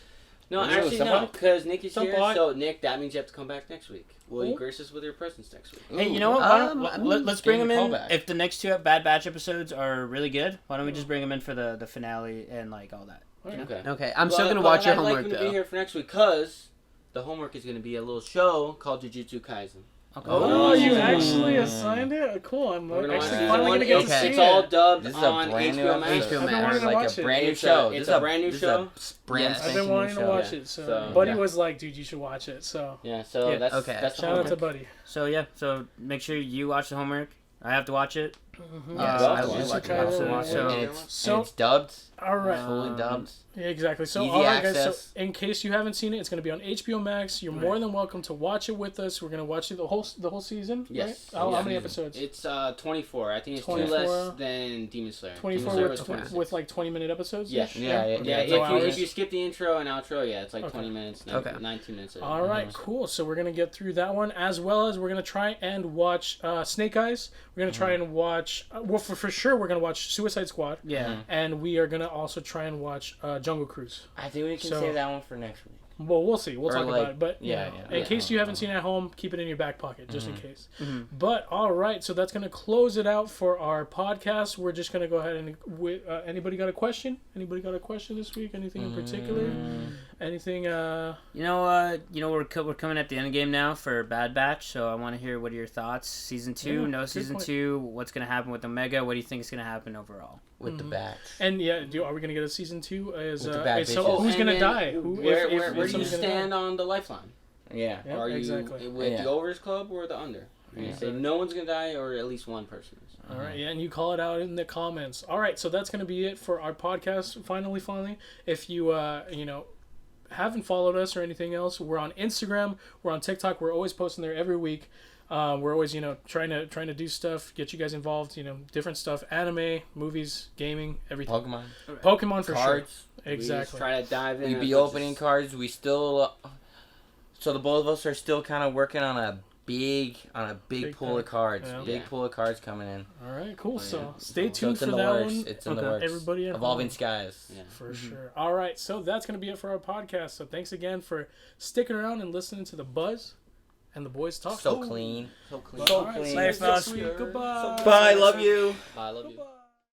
No, actually no, because Nick is here. So Nick, that means you have to come back next week. Will you grace us with your presence next week? Hey, you know what? Let's bring him in. If the next 2 Bad Batch episodes are really good, why don't we just bring him in for the finale and like all that? Okay. I'm still gonna watch your homework though. though. I'd like him to be here for next week because the homework is gonna be a little show called Jujutsu Kaisen. Okay. Oh, you actually assigned it? Cool. I'm actually finally going to get to see it. It's all dubbed this is on a brand HBO new Max. I've been wanting to watch it. Brand new show. It's a brand new show. I've been wanting to watch it. So Buddy was like, dude, you should watch it. So that's the shout out to Buddy. So make sure you watch the homework. I have to watch it. I will watch it. So it's dubbed. All right. Fully dubbed. Yeah, exactly. So, Easy all right, guys. access. So, in case you haven't seen it, it's going to be on HBO Max. You're more than welcome to watch it with us. We're going to watch it the whole season. Yes. Right? How many episodes? It's 24. I think it's 24. 2 less than Demon Slayer. 24 with like 20-minute episodes. Yeah. If you skip the intro and outro, it's like 20 minutes. 19 minutes. All right, cool. So we're gonna get through that one, as well as we're gonna try and watch Snake Eyes. We're gonna try and watch. Well, for sure, we're gonna watch Suicide Squad. Yeah. And we are gonna also try and watch Jungle Cruise. I think we can save that one for next week. Well, we'll see. We'll talk about it. But in case you haven't seen it at home, keep it in your back pocket, just in case. But all right, so that's going to close it out for our podcast. We're just going to go ahead and... anybody got a question? Anybody got a question this week? Anything in particular? Anything... we're coming at the end game now for Bad Batch, so I want to hear what are your thoughts. Season 2, no season 2, what's going to happen with Omega? What do you think is going to happen overall? With the batch. And are we going to get a season 2? Who's who's going to die? Where do you stand on the lifeline? Yeah. Are you with the Overs Club or the under? You say no one's going to die or at least one person is. All right, and you call it out in the comments. All right, so that's going to be it for our podcast, finally. If you, haven't followed us or anything else, we're on Instagram, we're on TikTok, we're always posting there every week. We're always, trying to do stuff, get you guys involved, different stuff, anime, movies, gaming, everything. Pokemon for cards. Sure. Exactly. We try to dive in. We be opening cards. We still, so the both of us are still kind of working on a big pool of cards. Yeah. Big pool of cards coming in. All right, cool. So stay tuned for that one. It's in the works. Everybody at Evolving home. Skies. Yeah. For sure. All right, so that's going to be it for our podcast. So thanks again for sticking around and listening to the Buzz and the Boys Talk. So clean. So clean. Later, fellas. Goodbye. Bye. Love you. Bye. Love you.